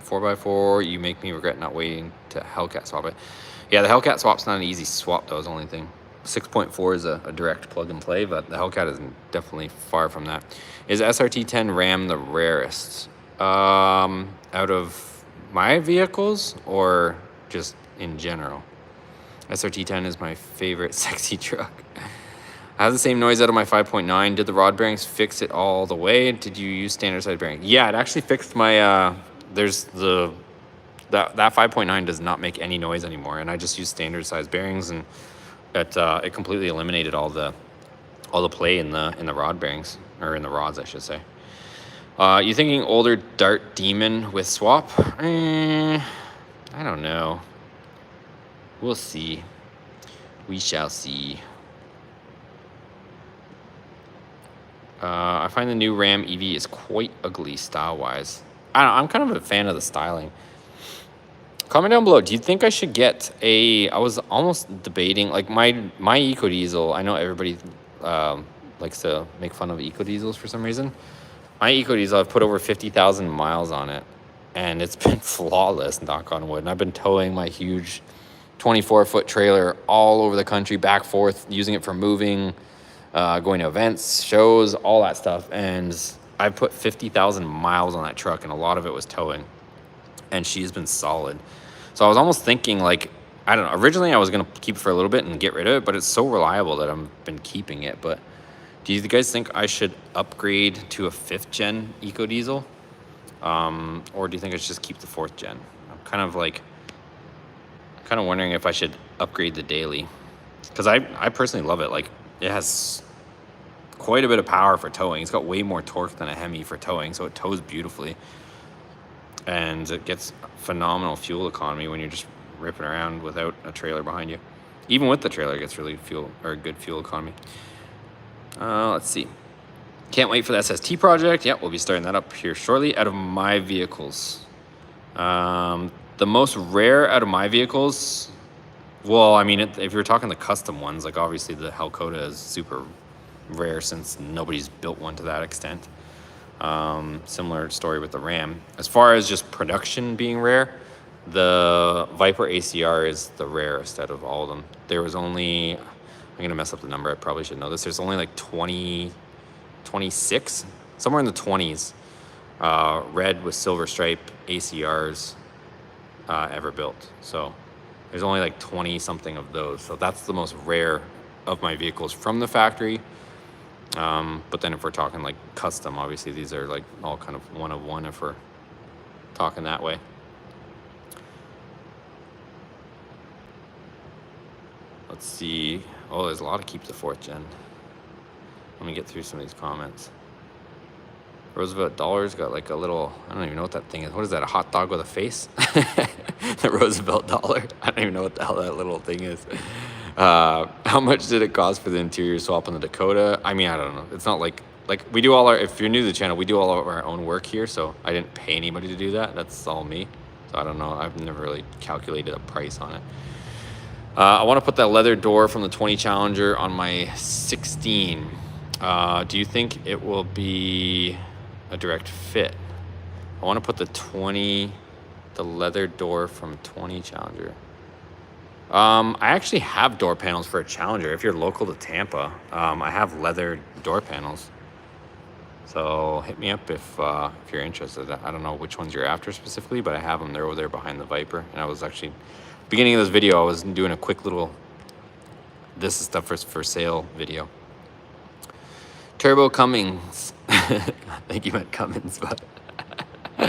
4x4. You make me regret not waiting to Hellcat swap it. Yeah, the Hellcat swap's not an easy swap, though, is the only thing. 6.4 is a direct plug and play, but the Hellcat is definitely far from that. Is SRT10 Ram the rarest? Out of my vehicles or just in general? SRT10 is my favorite sexy truck. I have the same noise out of my 5.9. Did the rod bearings fix it all the way? Did you use standard size bearing? Yeah, it actually fixed my, there's that 5.9 does not make any noise anymore, and I just use standard size bearings, and it completely eliminated all the play in the rod bearings, or in the rods, I should say. You thinking older Dart Demon with swap? I don't know. We'll see. We shall see. I find the new Ram EV is quite ugly style-wise. I'm kind of a fan of the styling. Comment down below. Do you think I should get a... I was almost debating, like my EcoDiesel. I know everybody likes to make fun of EcoDiesels for some reason. My EcoDiesel, I've put over 50,000 miles on it, and it's been flawless, knock on wood. And I've been towing my huge 24-foot trailer all over the country, back, forth, using it for moving, going to events, shows, all that stuff. And I put 50,000 miles on that truck, and a lot of it was towing. And she's been solid. So I was almost thinking, like, I don't know. Originally, I was going to keep it for a little bit and get rid of it, but it's so reliable that I've been keeping it. But do you guys think I should upgrade to a 5th gen EcoDiesel? Or do you think I should just keep the 4th gen? I'm kind of wondering if I should upgrade the daily. Because I personally love it. Like, it has quite a bit of power for towing. It's got way more torque than a Hemi for towing, so it tows beautifully. And it gets phenomenal fuel economy when you're just ripping around without a trailer behind you. Even with the trailer, it gets really good fuel economy. Let's see. Can't wait for the SST project. Yeah, we'll be starting that up here shortly. Out of my vehicles, the most rare out of my vehicles, well, I mean, if you're talking the custom ones, like obviously the Hellcat is super rare since nobody's built one to that extent. Similar story with the Ram. As far as just production being rare, the Viper ACR is the rarest out of all of them. There was only, I'm going to mess up the number, I probably should know this. There's only like 26, somewhere in the 20s, red with silver stripe ACRs ever built. So there's only like 20 something of those. So that's the most rare of my vehicles from the factory. But then if we're talking like custom, obviously these are like all kind of one of one if we're talking that way. Let's see. Oh, there's a lot of keep the 4th gen. Let me get through some of these comments. Roosevelt Dollar's got like a little, I don't even know what that thing is. What is that, a hot dog with a face? The Roosevelt Dollar. I don't even know what the hell that little thing is. How much did it cost for the interior swap on the Dakota? I mean, I don't know. It's not like we do all our, if you're new to the channel, we do all of our own work here. So I didn't pay anybody to do that. That's all me. So I don't know. I've never really calculated a price on it. I want to put that leather door from the 20 Challenger on my 16. Do you think it will be a direct fit? I want to put the leather door from 20 Challenger. I actually have door panels for a Challenger. If you're local to Tampa, I have leather door panels. So hit me up if you're interested. I don't know which ones you're after specifically, but I have them. They're over there behind the Viper. And I was actually, beginning of this video, I was doing a quick little, this is stuff for sale video. Turbo Cummings. I think you meant Cummins, but no,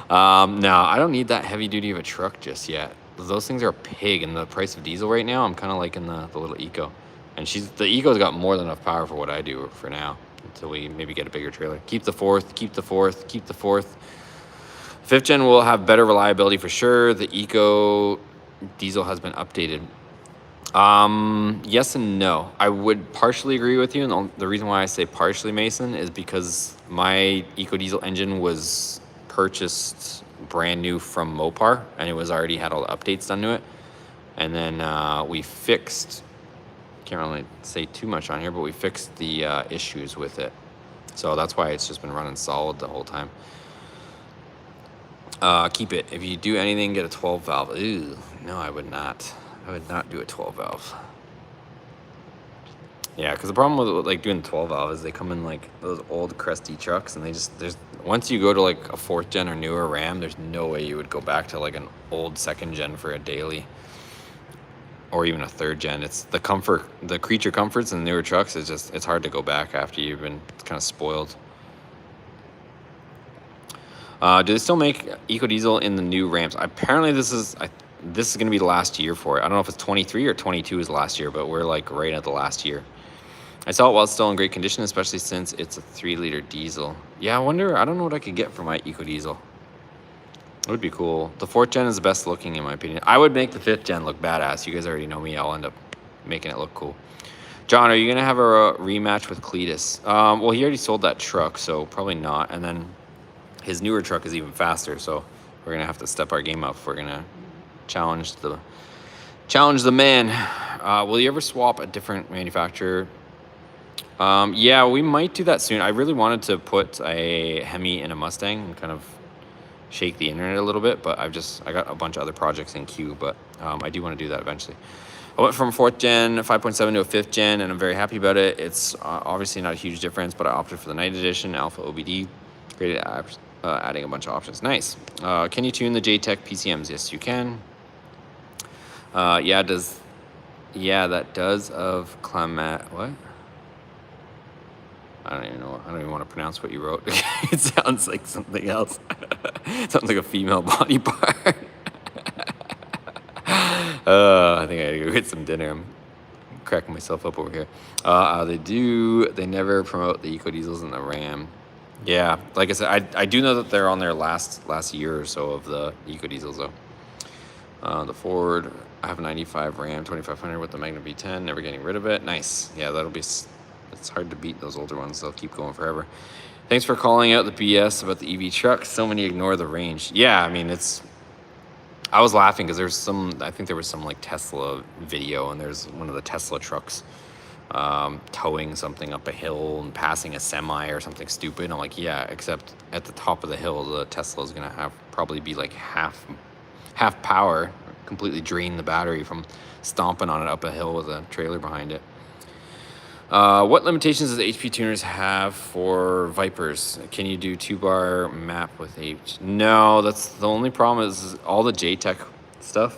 I don't need that heavy duty of a truck just yet. Those things are a pig, and the price of diesel right now, I'm kind of liking the little Eco. And the Eco's got more than enough power for what I do for now, until we maybe get a bigger trailer. Keep the 4th, keep the 4th, keep the 4th. 5th gen will have better reliability for sure. The Eco diesel has been updated. Yes and no. I would partially agree with you, and the reason why I say partially, Mason, is because my EcoDiesel engine was purchased brand new from Mopar, and it was already had all the updates done to it. And then we fixed, can't really say too much on here, but we fixed the issues with it. So that's why it's just been running solid the whole time. Keep it. If you do anything, get a 12 valve. Ew, no, I would not. I would not do a 12 valve. Yeah, because the problem with like doing 12 valve is they come in like those old crusty trucks, and there's once you go to like a 4th gen or newer Ram, there's no way you would go back to like an old 2nd gen for a daily, or even a 3rd gen. It's the comfort, the creature comforts in newer trucks. It's hard to go back after you've been kind of spoiled. Do they still make EcoDiesel in the new Rams? Apparently this is going to be the last year for it. I don't know if it's 23 or 22 is the last year, but we're like right at the last year. I saw it while it's still in great condition, especially since it's a 3-liter diesel. Yeah, I don't know what I could get for my EcoDiesel. It would be cool. The 4th gen is the best looking in my opinion. I would make the 5th gen look badass. You guys already know me. I'll end up making it look cool. John, are you going to have a rematch with Cletus? Well, he already sold that truck, so probably not. And then his newer truck is even faster, so we're going to have to step our game up if we're going to challenge the man. Will you ever swap a different manufacturer? Yeah, we might do that soon. I really wanted to put a Hemi in a Mustang and kind of shake the internet a little bit, but I got a bunch of other projects in queue, but I do want to do that eventually. I went from 4th gen 5.7 to a 5th gen, and I'm very happy about it. It's obviously not a huge difference, but I opted for the Night Edition Alpha OBD. Great at adding a bunch of options. Nice. Can you tune the JTech PCMs? Yes, you can. That does of Clement. What? I don't even want to pronounce what you wrote. It sounds like something else. It sounds like a female body part. I think I gotta go get some dinner. I'm cracking myself up over here. They never promote the EcoDiesels in the Ram. Yeah, like I said, I do know that they're on their last year or so of the EcoDiesels though. The Ford, I have a 95 Ram 2500 with the Magnum V10, never getting rid of it. Nice. Yeah, it's hard to beat those older ones. They'll keep going forever. Thanks for calling out the BS about the EV truck. So many ignore the range. Yeah, I mean, I was laughing because I think there was some like Tesla video, and there's one of the Tesla trucks towing something up a hill and passing a semi or something stupid. I'm like, yeah, except at the top of the hill, the Tesla is going to probably be like half power, completely drain the battery from stomping on it up a hill with a trailer behind it. What limitations does the HP tuners have for Vipers? Can you do 2-bar map with H? No, that's the only problem is all the JTech stuff.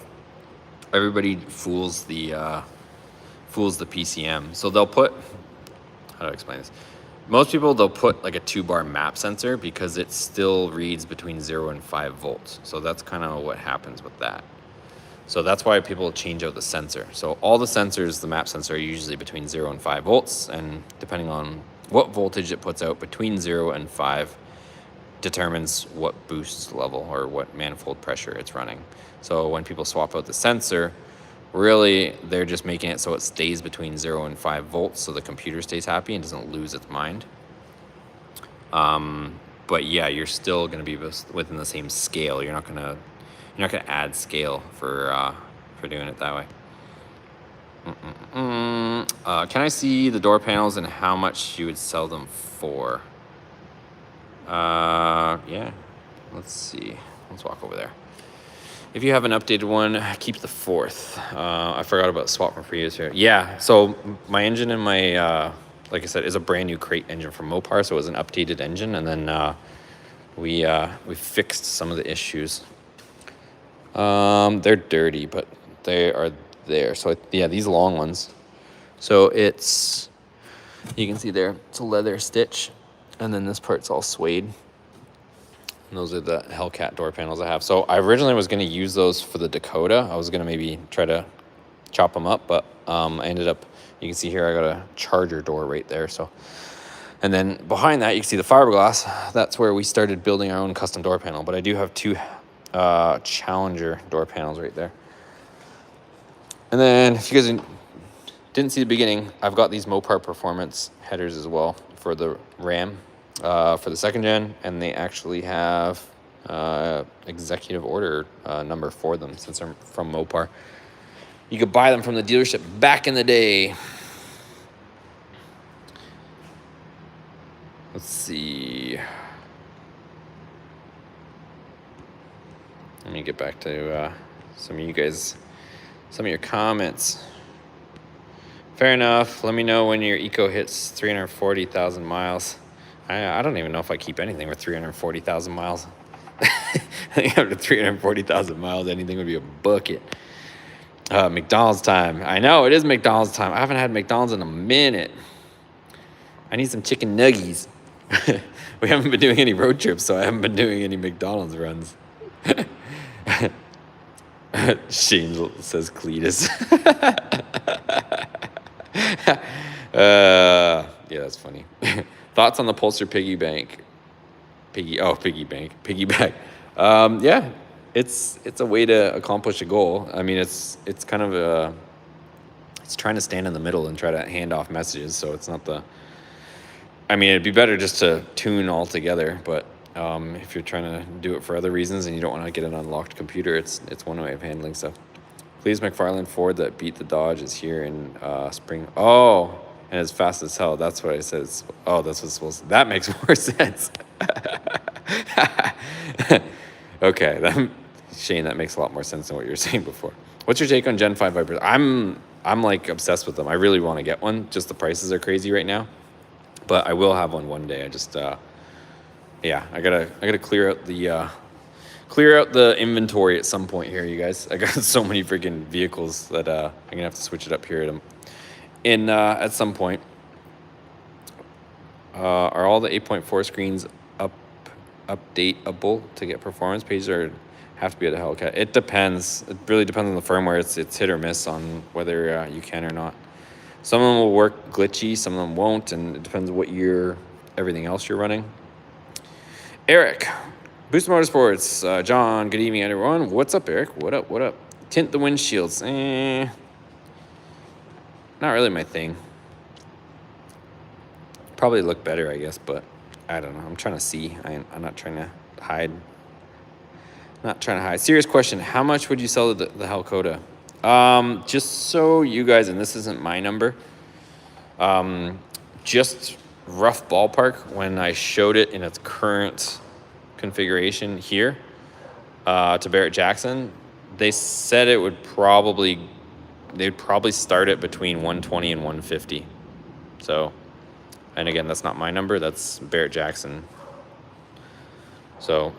Everybody fools the PCM. So they'll put, how do I explain this? Most people, they'll put like a 2-bar map sensor because it still reads between 0 and 5 volts. So that's kind of what happens with that. So that's why people change out the sensor. So all the sensors, the map sensor, are usually between 0 and 5 volts, and depending on what voltage it puts out between 0 and 5 determines what boost level or what manifold pressure it's running. So when people swap out the sensor, really they're just making it so it stays between 0 and 5 volts so the computer stays happy and doesn't lose its mind. But yeah, you're still going to be within the same scale. You're not going to add scale for doing it that way. Can I see the door panels and how much you would sell them for? Yeah, let's see. Let's walk over there. If you have an updated one, keep the 4th. I forgot about swap from previous here. Yeah, so my engine in my, like I said, is a brand new crate engine from Mopar, so it was an updated engine, and then we fixed some of the issues. They're dirty, but they are there. So yeah, these long ones. So you can see there, it's a leather stitch, and then this part's all suede. And those are the Hellcat door panels I have. So I originally was going to use those for the Dakota. I was going to maybe try to chop them up, but I ended up, you can see here, I got a Charger door right there. So, and then behind that, you can see the fiberglass. That's where we started building our own custom door panel. But I do have 2 Challenger door panels right there. And then if you guys didn't see the beginning, I've got these Mopar Performance headers as well for the Ram, for the 2nd gen, and they actually have executive order number for them, since they're from Mopar. You could buy them from the dealership back in the day. Let's see. Let me get back to some of you guys, some of your comments. Fair enough. Let me know when your eco hits 340,000 miles. I don't even know if I keep anything with 340,000 miles. I think after 340,000 miles, anything would be a bucket. McDonald's time. I know, it is McDonald's time. I haven't had McDonald's in a minute. I need some chicken nuggies. We haven't been doing any road trips, so I haven't been doing any McDonald's runs. Shane says Cletus. Yeah, that's funny. Thoughts on the Pulsar piggy bank? Piggyback. Yeah, it's a way to accomplish a goal. I mean, it's kind of it's trying to stand in the middle and try to hand off messages. So it's not the. I mean, it'd be better just to tune all together, but if you're trying to do it for other reasons and you don't want to get an unlocked computer, it's one way of handling stuff. Please, McFarlane Ford that beat the Dodge is here in spring. Oh, and as fast as hell. That's what I said. Oh, that's what's supposed to. That makes more sense. Okay, Shane, that makes a lot more sense than what you were saying before. What's your take on Gen 5 Vipers? I'm like obsessed with them. I really want to get one. Just the prices are crazy right now. But I will have one day. I just yeah, I gotta clear out the inventory at some point here, you guys. I got so many freaking vehicles that I'm gonna have to switch it up here at some point. Are all the 8.4 screens updatable to get performance pages, or have to be at a Hellcat? It depends. It really depends on the firmware. It's hit or miss on whether you can or not. Some of them will work glitchy, some of them won't, and it depends what everything else you're running. Eric, Boost Motorsports, John, good evening, everyone. What's up, Eric? What up? Tint the windshields. Not really my thing. Probably look better, I guess, but I don't know. I'm trying to see. I'm not trying to hide. Serious question. How much would you sell the Hellcat? Just so you guys, and this isn't my number, just rough ballpark, when I showed it in its current configuration here to Barrett Jackson, they said they'd probably start it between 120 and 150. So, and again, that's not my number, that's Barrett Jackson. So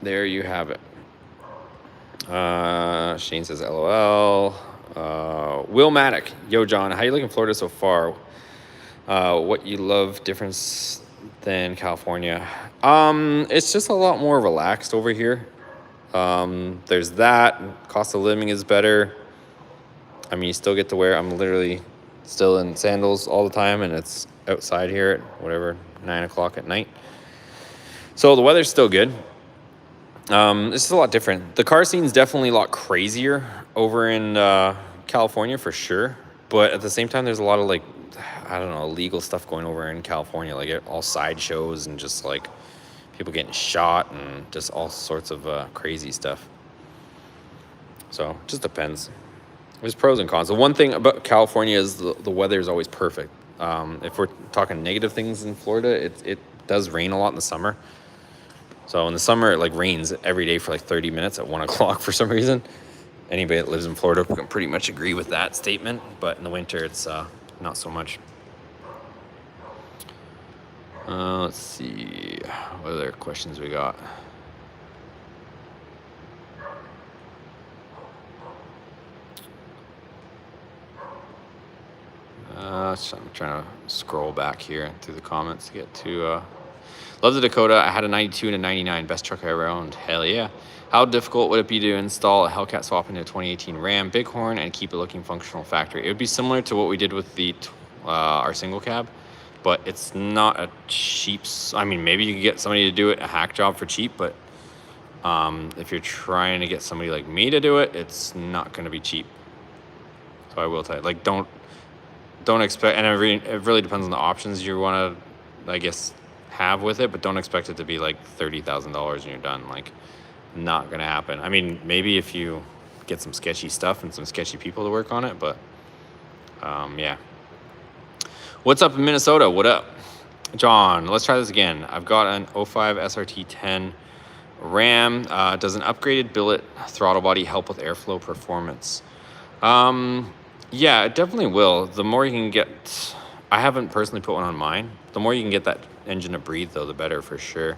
there you have it. Shane says LOL. Will Maddock, yo John, how you liking Florida so far? What you love difference than California? It's just a lot more relaxed over here. There's that. Cost of living is better. I mean, you still get to wear. I'm literally still in sandals all the time, and it's outside here at whatever 9 o'clock at night. So the weather's still good. This is a lot different. The car scene's definitely a lot crazier over in California for sure. But at the same time, there's a lot of like, I don't know, illegal stuff going over in California, like all sideshows and just like people getting shot and just all sorts of crazy stuff. So it just depends. There's pros and cons. The one thing about California is the weather is always perfect. If we're talking negative things in Florida, it does rain a lot in the summer. So in the summer, it like rains every day for like 30 minutes at 1 o'clock for some reason. Anybody that lives in Florida can pretty much agree with that statement. But in the winter, it's not so much. Let's see. What other questions we got? So I'm trying to scroll back here through the comments to get to... Love the Dakota. I had a 92 and a 99. Best truck I ever owned. Hell yeah. How difficult would it be to install a Hellcat swap into a 2018 Ram Bighorn and keep it looking functional factory? It would be similar to what we did with the our single cab, but it's not a cheap... I mean, maybe you could get somebody to do it, a hack job for cheap, but if you're trying to get somebody like me to do it, it's not going to be cheap. So I will tell you, like, don't expect... And it really depends on the options you want to, I guess, have with it, but don't expect it to be like $30,000 and you're done. Like, not gonna happen. I mean, maybe if you get some sketchy stuff and some sketchy people to work on it, but yeah. What's up in Minnesota? What up? John, let's try this again. I've got an 05 SRT10 Ram. Does an upgraded billet throttle body help with airflow performance? Yeah, it definitely will. The more you can get, I haven't personally put one on mine. The more you can get that engine to breathe, though, the better for sure.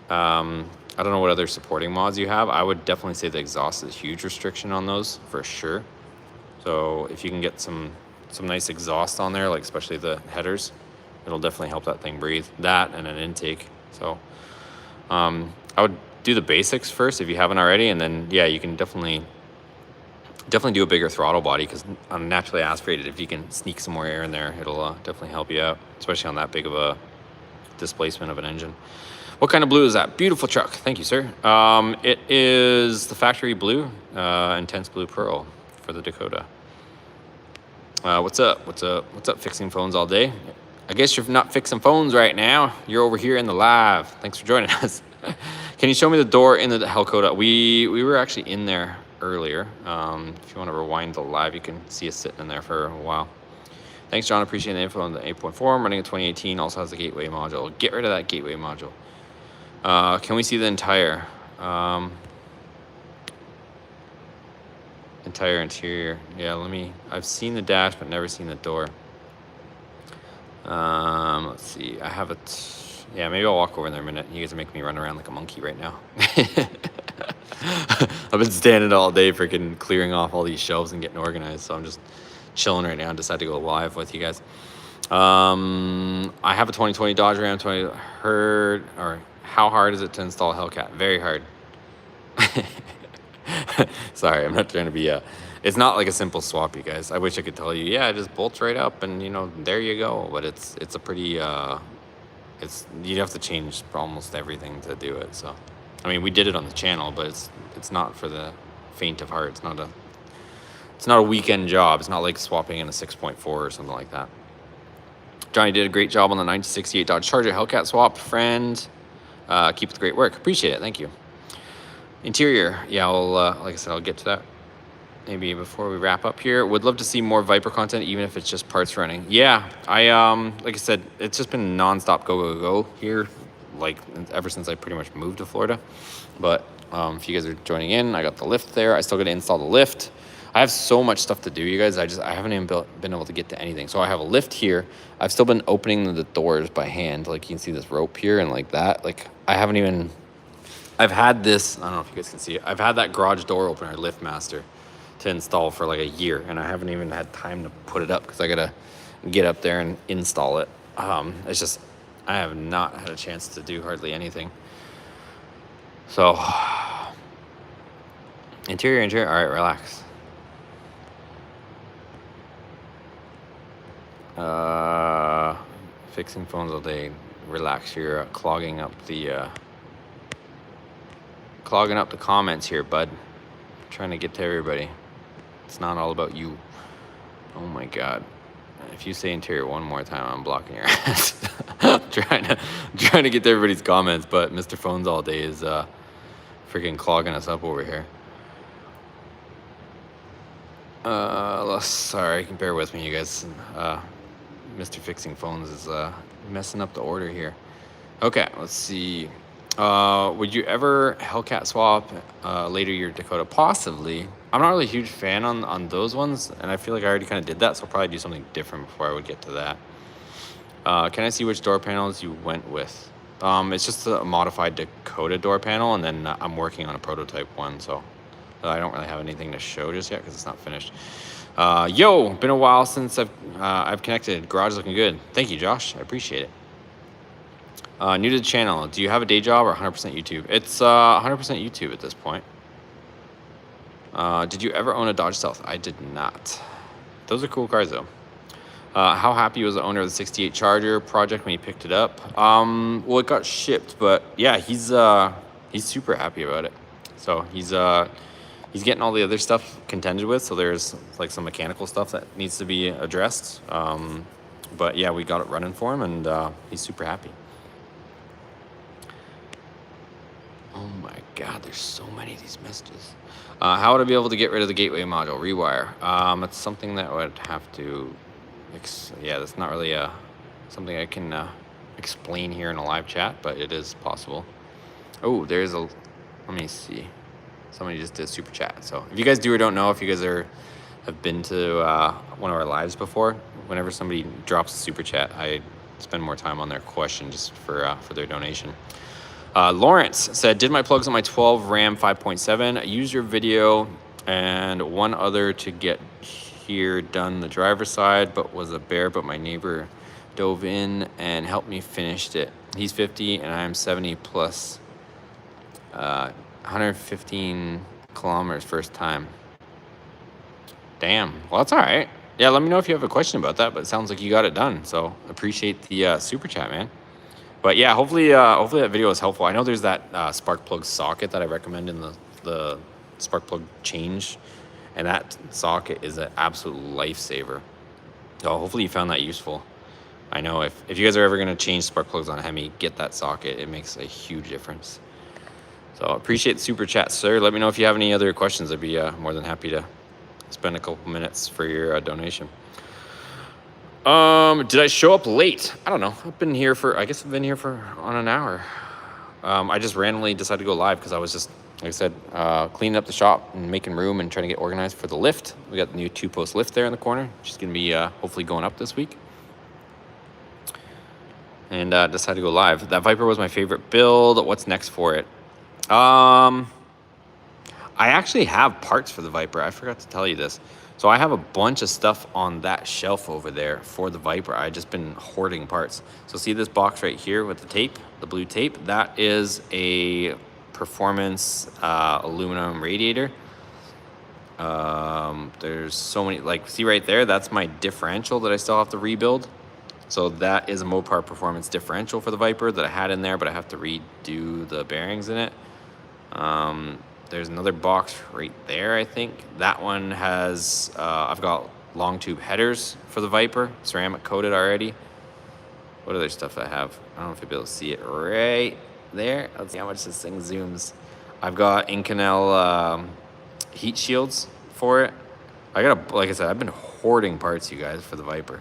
I don't know what other supporting mods you have. I would definitely say the exhaust is a huge restriction on those for sure. So if you can get some nice exhaust on there, like especially the headers, it'll definitely help that thing breathe. That and an intake. So I would do the basics first if you haven't already, and then yeah, you can definitely do a bigger throttle body, because on naturally aspirated, if you can sneak some more air in there, it'll definitely help you out, especially on that big of a displacement of an engine. What kind of blue is that? Beautiful truck. Thank you, sir. It is the factory blue, intense blue pearl for the Dakota. What's up? What's up? What's up, fixing phones all day? I guess you're not fixing phones right now. You're over here in the live. Thanks for joining us. Can you show me the door in the Hellcat? We were actually in there earlier. If you want to rewind the live, you can see us sitting in there for a while. Thanks, John. Appreciate the info on the 8.4. Running in 2018. Also has a gateway module. Get rid of that gateway module. Can we see the entire interior? Yeah, I've seen the dash, but never seen the door. Let's see. I have it. Yeah, maybe I'll walk over in there a minute. You guys are making me run around like a monkey right now. I've been standing all day freaking clearing off all these shelves and getting organized, so I'm just chilling right now and decided to go live with you guys. I have a 2020 Dodge Ram. How hard is it to install Hellcat? Very hard. Sorry, I'm not trying to be it's not like a simple swap, you guys. I wish I could tell you, yeah, it just bolts right up and there you go. But it's a pretty you'd have to change almost everything to do it. So I mean, we did it on the channel, but it's not for the faint of heart. It's not a weekend job. It's not like swapping in a 6.4 or something like that. Johnny did a great job on the 1968 Dodge Charger Hellcat swap, friend. Keep up the great work. Appreciate it. Thank you. Interior. Yeah, I'll, like I said, I'll get to that maybe before we wrap up here. Would love to see more Viper content, even if it's just parts running. Yeah, like I said, it's just been nonstop go here, like ever since I pretty much moved to Florida. But if you guys are joining in, I got the lift there. I still got to install the lift. I have so much stuff to do, you guys. I haven't even been able to get to anything. So I have a lift here. I've still been opening the doors by hand. Like, you can see this rope here and like that. Like, I've had this, I don't know if you guys can see it. I've had that garage door opener, LiftMaster, to install for like a year. And I haven't even had time to put it up because I got to get up there and install it. It's just, I have not had a chance to do hardly anything. So, interior. All right, relax. Fixing phones all day. Relax. You're clogging up the comments here, bud. I'm trying to get to everybody. It's not all about you. Oh my God. If you say interior one more time, I'm blocking your ass. I'm trying to get to everybody's comments, but Mr. Phones all day is freaking clogging us up over here. Sorry, bear with me, you guys. Mr. Fixing Phones is messing up the order here. Okay, let's see. Would you ever Hellcat swap later your Dakota? Possibly. I'm not really a huge fan on those ones, and I feel like I already kind of did that, so I'll probably do something different before I would get to that. Can I see which door panels you went with? It's just a modified Dakota door panel, and then I'm working on a prototype one, so I don't really have anything to show just yet because it's not finished. Yo, been a while since I've connected. Garage looking good. Thank you, Josh. I appreciate it. New to the channel. Do you have a day job or 100% YouTube? It's 100% YouTube at this point. Did you ever own a Dodge Stealth? I did not. Those are cool cars, though. How happy was the owner of the 68 Charger project when he picked it up? Well, it got shipped, but yeah, he's super happy about it. So he's getting all the other stuff contended with. So there's like some mechanical stuff that needs to be addressed. But yeah, we got it running for him, and he's super happy. Oh my God, there's so many of these messages. How would I be able to get rid of the gateway module? Rewire. It's something that would have to, yeah, that's not really something I can explain here in a live chat, but it is possible. Oh, there's a, let me see. Somebody just did super chat. So if you guys do or don't know, if you guys have been to one of our lives before, whenever somebody drops a super chat, I spend more time on their question just for their donation. Lawrence said, did my plugs on my 12 Ram 5.7. Use your video and one other to get here done the driver's side, but was a bear, but my neighbor dove in and helped me finished it. He's 50 and I'm 70 plus 115 kilometers first time. Damn. Well, that's all right. Yeah, let me know if you have a question about that, but it sounds like you got it done. So appreciate the super chat, man. But yeah, hopefully that video is helpful. I know there's that spark plug socket that I recommend in the spark plug change, and that socket is an absolute lifesaver. So hopefully you found that useful. I know if you guys are ever gonna change spark plugs on a Hemi, get that socket. It makes a huge difference. So appreciate the super chat, sir. Let me know if you have any other questions. I'd be more than happy to spend a couple minutes for your donation. Did I show up late? I don't know. I've been here for on an hour. I just randomly decided to go live because I was just, like I said, cleaning up the shop and making room and trying to get organized for the lift. We got the new 2-post lift there in the corner. She's going to be hopefully going up this week. And decided to go live. That Viper was my favorite build. What's next for it? I actually have parts for the Viper. I forgot to tell you this. So I have a bunch of stuff on that shelf over there for the Viper. I've just been hoarding parts. So see this box right here with the tape, the blue tape? That is a performance aluminum radiator. There's so many, like, see right there? That's my differential that I still have to rebuild. So that is a Mopar performance differential for the Viper that I had in there, but I have to redo the bearings in it. There's another box right there, I think. That one has, I've got long tube headers for the Viper, ceramic coated already. What other stuff I have? I don't know if you'll be able to see it right there. Let's see how much this thing zooms. I've got Inconel heat shields for it. Like I said, I've been hoarding parts, you guys, for the Viper.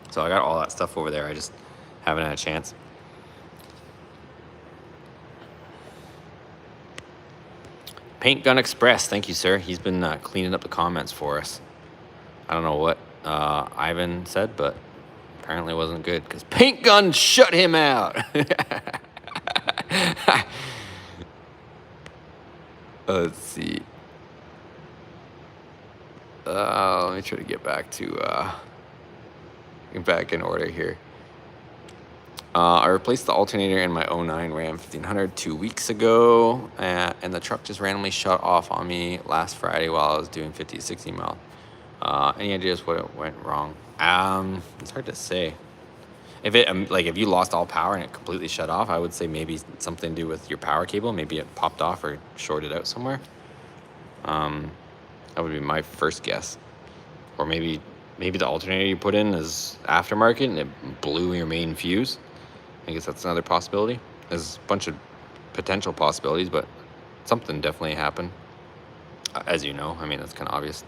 So I got all that stuff over there. I just haven't had a chance. Paint Gun Express, thank you, sir. He's been cleaning up the comments for us. I don't know what Ivan said, but apparently it wasn't good because Paint Gun shut him out. Let's see. Let me try to get back in order here. I replaced the alternator in my 09 Ram 1500 2 weeks ago, and the truck just randomly shut off on me last Friday while I was doing 50 to 60 mile. Any ideas what went wrong? It's hard to say. If you lost all power and it completely shut off, I would say maybe something to do with your power cable. Maybe it popped off or shorted out somewhere. That would be my first guess. Or maybe the alternator you put in is aftermarket and it blew your main fuse. I guess that's another possibility. There's a bunch of potential possibilities, but something definitely happened. As you know, I mean, that's kind of obvious.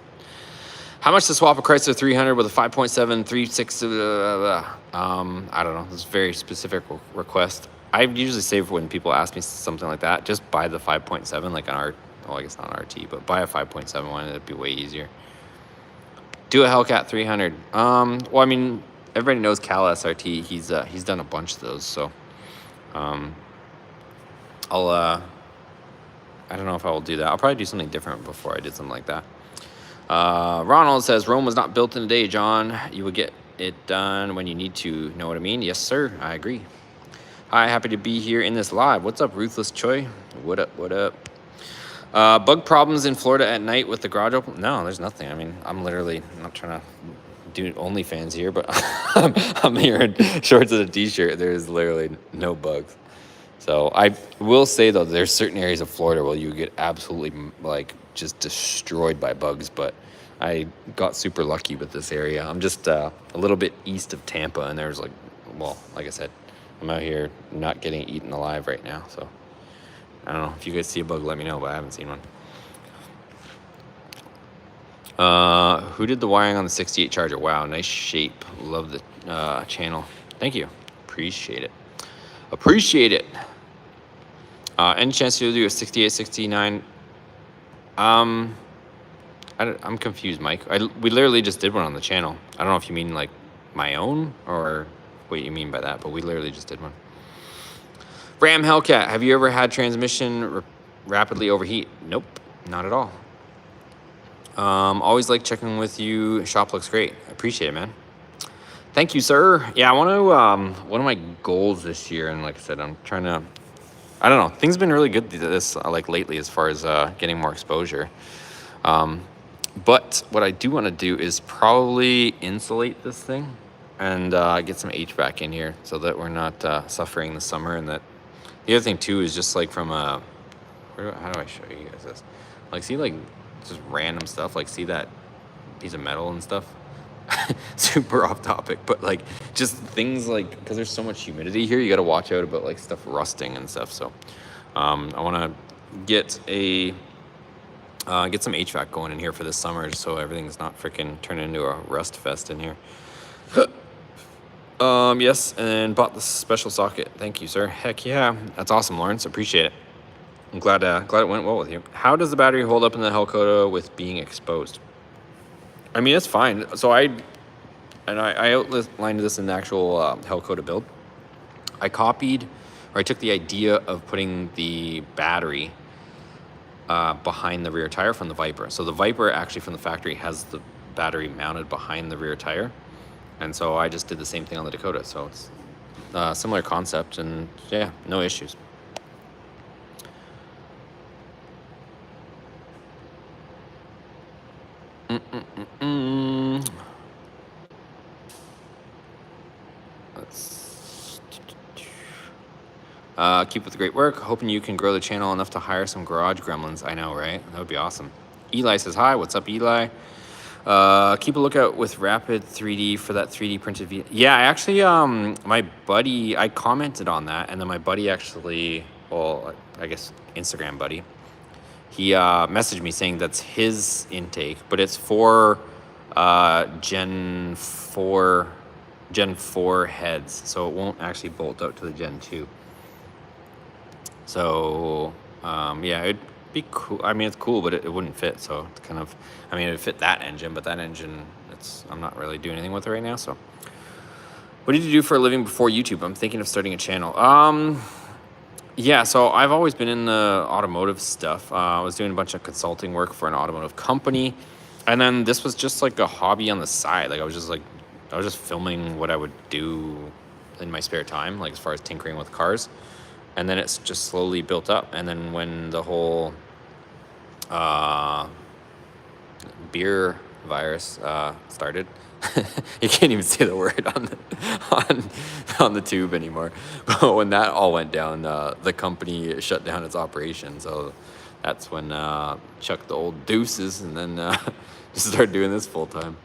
How much to swap a Chrysler 300 with a 5.7 3.6? I don't know. It's a very specific request. I usually say when people ask me something like that, just buy the 5.7, like an R. Well, I guess not an RT, but buy a 5.7 one. It'd be way easier. Do a Hellcat 300. Well, I mean, everybody knows Cal SRT. He's done a bunch of those, so I don't know if I will do that. I'll probably do something different before I did something like that. Ronald says, Rome was not built in a day, John. You would get it done when you need to. Know what I mean? Yes, sir. I agree. Hi, happy to be here in this live. What's up, Ruthless Choi? What up, what up? Bug problems in Florida at night with the garage open? No, there's nothing. I mean, I'm literally not trying to do OnlyFans here, but I'm here in shorts and a t-shirt. There's literally no bugs. So I will say, though, there's certain areas of Florida where you get absolutely, like, just destroyed by bugs, but I got super lucky with this area. I'm just a little bit east of Tampa, and there's, like I said, I'm out here not getting eaten alive right now, so I don't know. If you guys see a bug, let me know, but I haven't seen one. Who did the wiring on the 68 Charger? Wow, nice shape. Love the channel. Thank you. Appreciate it. Appreciate it. Any chance you'll do a 68, 69? I'm confused, Mike. We literally just did one on the channel. I don't know if you mean like my own or what you mean by that, but we literally just did one. Ram Hellcat, have you ever had transmission rapidly overheat? Nope, not at all. Always like checking with you. Shop looks great. I appreciate it, man. Thank you, sir. Yeah, I want to, one of my goals this year, and like I said, I'm trying to, I don't know, things have been really good this, like lately as far as getting more exposure. But what I do want to do is probably insulate this thing and get some HVAC in here so that we're not suffering the summer. And that the other thing too is just like from how do I show you guys this? Like, see, like just random stuff, like see that piece of metal and stuff. Super off topic, but like just things like, because there's so much humidity here, you got to watch out about like stuff rusting and stuff. So I want to get some HVAC going in here for this summer, so everything's not freaking turning into a rust fest in here. Yes, and bought the special socket. Thank you, sir. Heck yeah, that's awesome, Lawrence. Appreciate it. I'm glad it went well with you. How does the battery hold up in the Hellcat with being exposed? I mean, it's fine. So I outlined this in the actual Hellcat build. I took the idea of putting the battery behind the rear tire from the Viper. So the Viper actually from the factory has the battery mounted behind the rear tire. And so I just did the same thing on the Dakota. So it's a similar concept, and yeah, no issues. Keep up the great work. Hoping you can grow the channel enough to hire some garage gremlins. I know, right? That would be awesome. Eli says hi. What's up, Eli? Keep a lookout with Rapid 3D for that 3D printed V. Yeah, I actually, my buddy, I commented on that, and then my buddy actually, well, I guess Instagram buddy, he messaged me saying that's his intake, but it's for Gen 4 heads, so it won't actually bolt out to the Gen 2. So, yeah, it'd be cool. I mean, it's cool, but it wouldn't fit. So it's kind of, I mean, it'd fit that engine, but that engine, I'm not really doing anything with it right now. So what did you do for a living before YouTube? I'm thinking of starting a channel. Yeah, so I've always been in the automotive stuff. I was doing a bunch of consulting work for an automotive company. And then this was just like a hobby on the side. Like I was just filming what I would do in my spare time, like as far as tinkering with cars. And then it's just slowly built up. And then when the whole beer virus started, you can't even say the word on the tube anymore. But when that all went down, the company shut down its operation. So that's when chucked the old deuces and then just started doing this full time.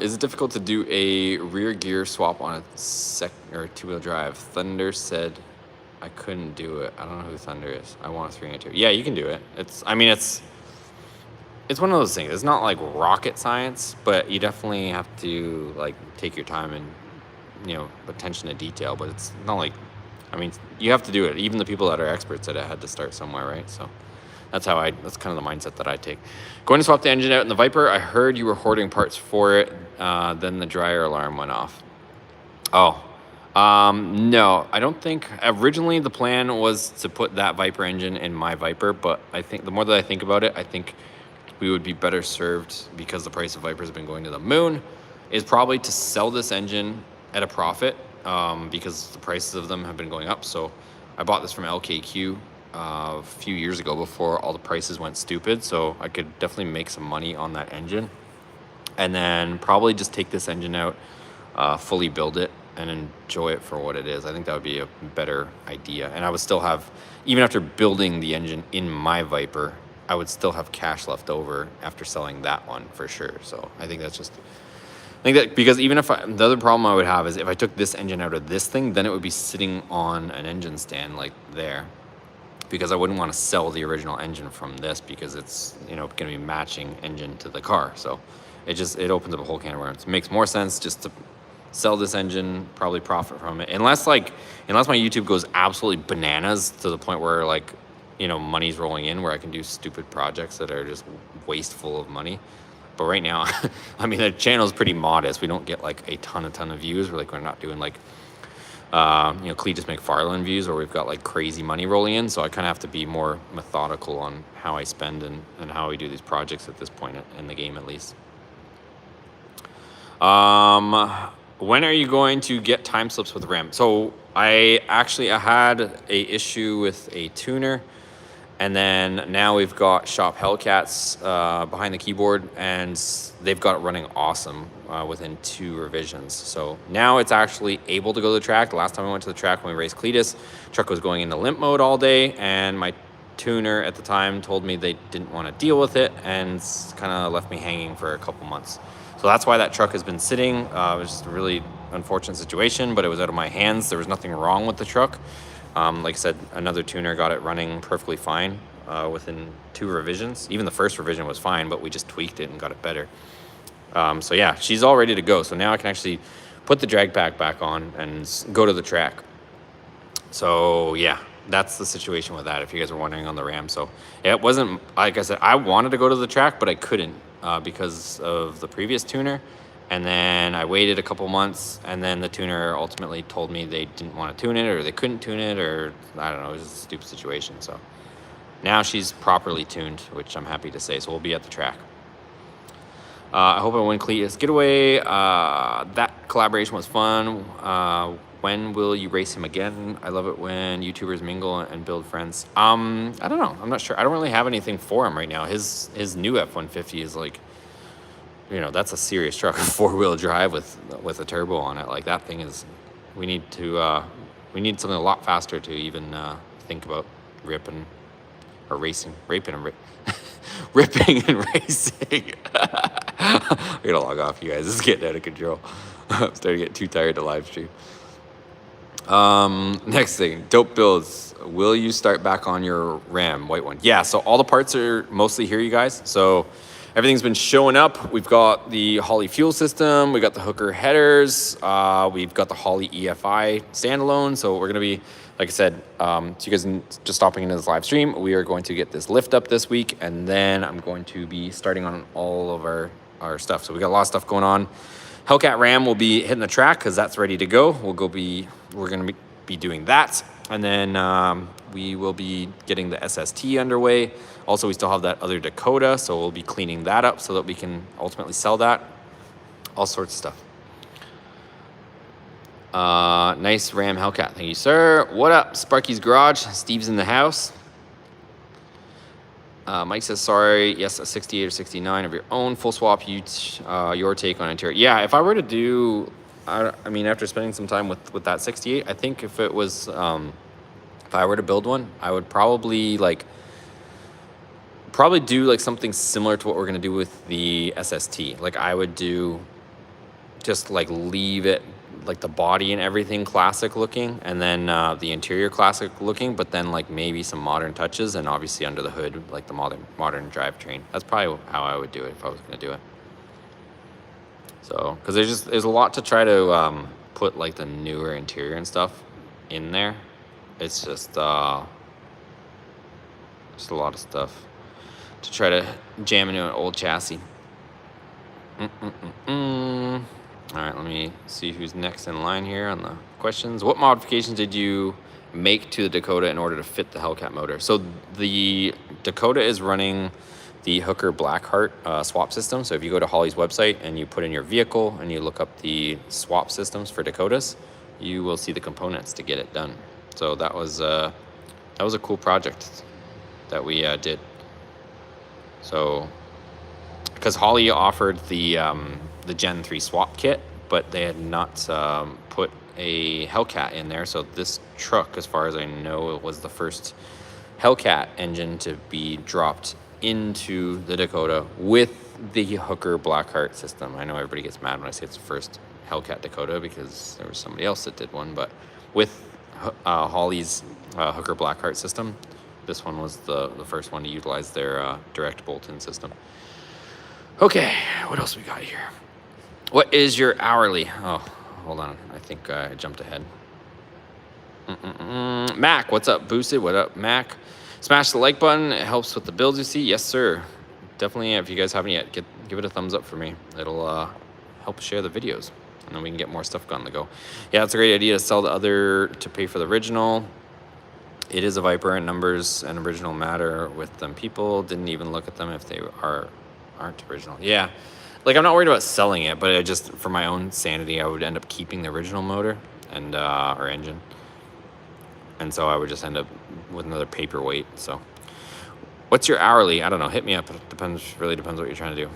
Is it difficult to do a rear gear swap on a two-wheel drive? Thunder said I couldn't do it. I don't know who Thunder is. I want a 392. Yeah, you can do it. It's one of those things. It's not like rocket science, but you definitely have to like take your time and, you know, attention to detail. But it's not like, I mean, you have to do it. Even the people that are experts at it had to start somewhere, right? So that's kind of the mindset that I take. Going to swap the engine out in the Viper. I heard you were hoarding parts for it. Then the dryer alarm went off. Oh, no, I don't think. Originally, the plan was to put that Viper engine in my Viper, but I think the more that I think about it, I think we would be better served, because the price of Vipers have been going to the moon, is probably to sell this engine at a profit, because the prices of them have been going up. So I bought this from LKQ a few years ago before all the prices went stupid, so I could definitely make some money on that engine, and then probably just take this engine out, fully build it, and enjoy it for what it is. I think that would be a better idea. And I would still have, even after building the engine in my Viper, I would still have cash left over after selling that one for sure. So I think that's just think that because even if the other problem I would have is if I took this engine out of this thing, then it would be sitting on an engine stand like there, because I wouldn't want to sell the original engine from this because it's, you know, going to be matching engine to the car. So it opens up a whole can of worms. It makes more sense just to sell this engine, probably profit from it, unless my YouTube goes absolutely bananas to the point where, like, you know, money's rolling in where I can do stupid projects that are just wasteful of money. But right now, I mean, the channel is pretty modest. We don't get like a ton of views. We're not doing like, you know, Cletus McFarlane views, or we've got like crazy money rolling in. So I kind of have to be more methodical on how I spend and how we do these projects at this point in the game, at least. When are you going to get time slips with Ram? So I had a issue with a tuner, and then now we've got Shop Hellcats behind the keyboard, and they've got it running awesome within 2 revisions. So now it's actually able to go to the track. The last time I went to the track when we raced Cletus, truck was going into limp mode all day, and my tuner at the time told me they didn't want to deal with it and kind of left me hanging for a couple months. So that's why that truck has been sitting. It was just a really unfortunate situation, but it was out of my hands. There was nothing wrong with the truck. Like I said, another tuner got it running perfectly fine within 2 revisions. Even the first revision was fine, but we just tweaked it and got it better. So yeah, she's all ready to go. So now I can actually put the drag pack back on and go to the track. So yeah, that's the situation with that, if you guys were wondering on the Ram. So it wasn't, like I said, I wanted to go to the track, but I couldn't because of the previous tuner. And then I waited a couple months, and then the tuner ultimately told me they didn't want to tune it, or they couldn't tune it, or I don't know, it was a stupid situation. So now she's properly tuned, which I'm happy to say. So we'll be at the track. I hope I win Cletus Getaway. That collaboration was fun. When will you race him again? I love it when YouTubers mingle and build friends. I don't know. I'm not sure. I don't really have anything for him right now. His new F-150 is like, you know, that's a serious truck, 4-wheel drive with a turbo on it. Like, that thing is, we need something a lot faster to even think about ripping and racing. I gotta log off, you guys. This is getting out of control. I'm starting to get too tired to live stream. Next thing, dope builds. Will you start back on your Ram white one? Yeah, so all the parts are mostly here, you guys. So everything's been showing up. We've got the Holley fuel system. We got the Hooker headers. We've got the Holley EFI standalone. So we're gonna be, like I said, so you guys just stopping into this live stream, we are going to get this lift up this week, and then I'm going to be starting on all of our stuff. So we got a lot of stuff going on. Hellcat Ram will be hitting the track because that's ready to go. We're gonna be doing that, and then we will be getting the SST underway. Also, we still have that other Dakota, so we'll be cleaning that up so that we can ultimately sell that. All sorts of stuff. Nice Ram Hellcat. Thank you, sir. What up, Sparky's Garage? Steve's in the house. Mike says, sorry, yes, a 68 or 69 of your own. Full swap, your take on interior. Yeah, if I were to do, I mean, after spending some time with that 68, I think if it was, if I were to build one, I would probably do like something similar to what we're gonna do with the SST. Like, I would do just like leave it like the body and everything classic looking, and then the interior classic looking, but then like maybe some modern touches, and obviously under the hood like the modern drivetrain. That's probably how I would do it if I was gonna do it. So, because there's a lot to try to put like the newer interior and stuff in there. It's just a lot of stuff to try to jam into an old chassis. All right, let me see who's next in line here on the questions. What modifications did you make to the Dakota in order to fit the Hellcat motor? So the Dakota is running the Hooker Blackheart swap system. So if you go to Holley's website and you put in your vehicle and you look up the swap systems for Dakotas, you will see the components to get it done. So that was a cool project that we did. So, because Holley offered the Gen 3 swap kit, but they had not put a Hellcat in there. So this truck, as far as I know, it was the first Hellcat engine to be dropped into the Dakota with the Hooker Blackheart system. I know everybody gets mad when I say it's the first Hellcat Dakota because there was somebody else that did one, but with Holley's Hooker Blackheart system, this one was the first one to utilize their direct bolt-in system. Okay, what else we got here? What is your hourly? Oh, hold on. I think I jumped ahead. Mac, what's up? Boosted, what up, Mac? Smash the like button. It helps with the builds you see. Yes, sir. Definitely, if you guys haven't yet, give it a thumbs up for me. It'll help share the videos, and then we can get more stuff on the go. Yeah, it's a great idea to sell the other to pay for the original. It is a Viper, and numbers and original matter with them. People didn't even look at them if they aren't original. Yeah, like I'm not worried about selling it, but I just, for my own sanity, I would end up keeping the original motor and or engine. And so I would just end up with another paperweight. So what's your hourly? I don't know. Hit me up. It really depends what you're trying to do.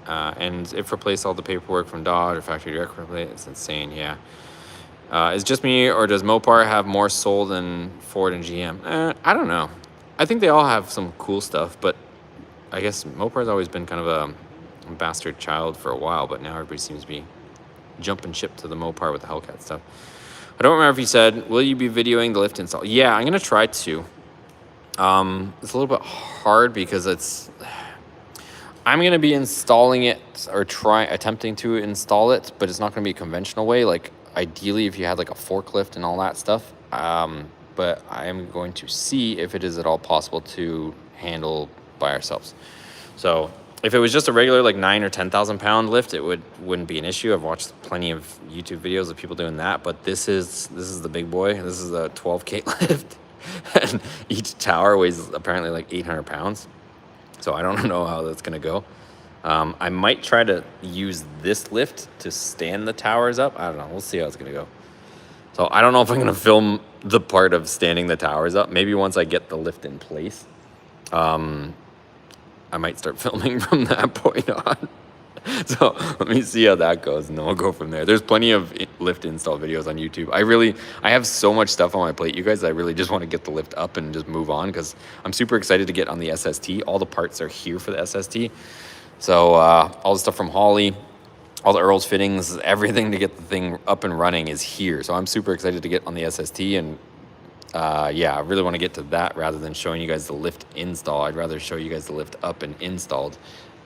And if replace all the paperwork from Dodge or factory direct replace, it's insane. Yeah. Is it just me, or does Mopar have more soul than Ford and GM? I don't know. I think they all have some cool stuff, but I guess Mopar's always been kind of a bastard child for a while, but now everybody seems to be jumping ship to the Mopar with the Hellcat stuff. I don't remember if you said, will you be videoing the lift install? Yeah, I'm going to try to. It's a little bit hard because I'm going to be installing it or attempting to install it, but it's not going to be a conventional way. Like, ideally, if you had like a forklift and all that stuff. But I am going to see if it is at all possible to handle by ourselves. So if it was just a regular like 9,000 or 10,000 pound lift, it wouldn't be an issue. I've watched plenty of YouTube videos of people doing that, but this is the big boy. This is a 12K lift, and each tower weighs apparently like 800 pounds. So I don't know how that's gonna go. I might try to use this lift to stand the towers up. I don't know. We'll see how it's gonna go. So I don't know if I'm gonna film the part of standing the towers up. Maybe once I get the lift in place. I might start filming from that point on. So let me see how that goes, and then we'll go from there. There's plenty of lift install videos on YouTube. I have so much stuff on my plate, you guys. I really just want to get the lift up and just move on, because I'm super excited to get on the SST. All the parts are here for the SST. So all the stuff from Holley, all the Earl's fittings, everything to get the thing up and running is here. So I'm super excited to get on the SST, and yeah, I really want to get to that rather than showing you guys the lift install. I'd rather show you guys the lift up and installed,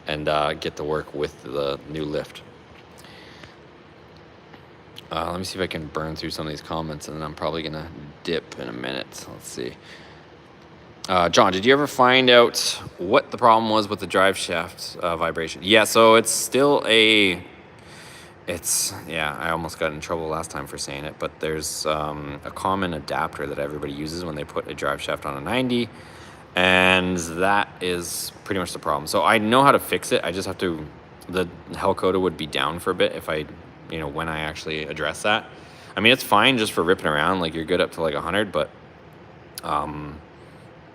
and get to work with the new lift. Let me see if I can burn through some of these comments, and then I'm probably gonna dip in a minute. Let's see. John, did you ever find out what the problem was with the drive shaft vibration? Yeah, so it's still yeah, I almost got in trouble last time for saying it, but there's a common adapter that everybody uses when they put a drive shaft on a 90, and that is pretty much the problem. So I know how to fix it. I just have to, the Hellcat would be down for a bit if I, when I actually address that. I mean, it's fine just for ripping around, like you're good up to like 100, but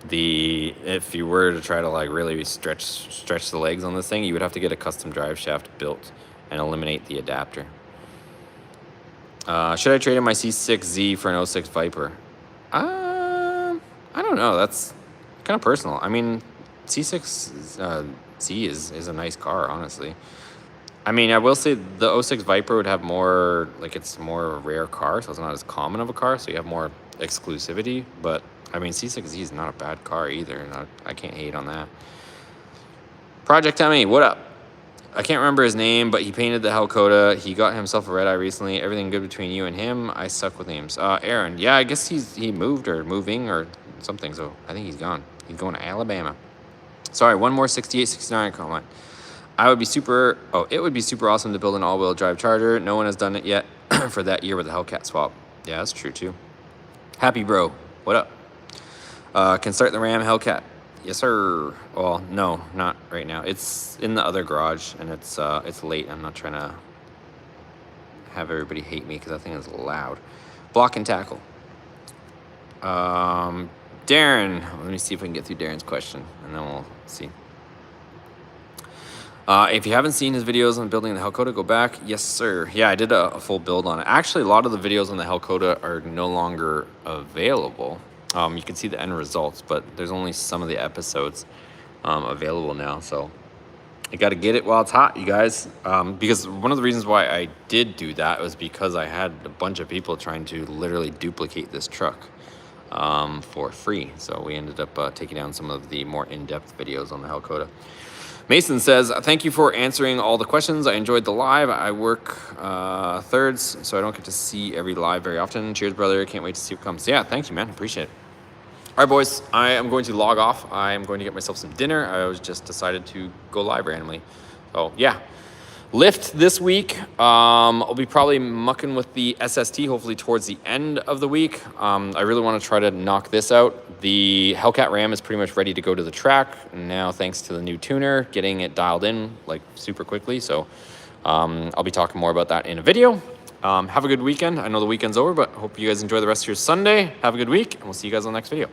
if you were to try to like really stretch the legs on this thing, you would have to get a custom drive shaft built and eliminate the adapter. Should I trade in my C6Z for an 06 Viper? I don't know. That's kind of personal. I mean, C6Z is a nice car, honestly. I mean, I will say the 06 Viper would have more, like, it's more of a rare car, so it's not as common of a car, so you have more exclusivity. But I mean, C6Z is not a bad car either. I can't hate on that. Project Emmy, what up? I can't remember his name, but he painted the Hellcat. He got himself a red eye recently. Everything good between you and him? I suck with names. Aaron. Yeah, I guess he moved or moving or something, so I think he's gone. He's going to Alabama. Sorry, one more 68, 69 comment. It would be super awesome to build an all-wheel drive Charger. No one has done it yet for that year with the Hellcat swap. Yeah, that's true too. Happy bro. What up? Can start the Ram Hellcat. Yes, sir. Well, no, not right now. It's in the other garage, and it's late. I'm not trying to have everybody hate me because that thing is loud. Block and tackle. Darren. Let me see if I can get through Darren's question, and then we'll see. If you haven't seen his videos on building the Hellcat, go back. Yes, sir. Yeah, I did a full build on it. Actually, a lot of the videos on the Hellcat are no longer available. You can see the end results, but there's only some of the episodes available now. So you got to get it while it's hot, you guys. Because one of the reasons why I did do that was because I had a bunch of people trying to literally duplicate this truck for free. So we ended up taking down some of the more in-depth videos on the Hellcat. Mason says, thank you for answering all the questions. I enjoyed the live. I work thirds, so I don't get to see every live very often. Cheers, brother. Can't wait to see what comes. Yeah, thank you, man. Appreciate it. All right, boys, I am going to log off. I am going to get myself some dinner. I was just decided to go live randomly. So, yeah. Lift this week. I'll be probably mucking with the SST hopefully towards the end of the week. I really want to try to knock this out. The Hellcat Ram is pretty much ready to go to the track now, thanks to the new tuner, getting it dialed in like super quickly. So I'll be talking more about that in a video. Have a good weekend. I know the weekend's over, but hope you guys enjoy the rest of your Sunday. Have a good week, and we'll see you guys on the next video.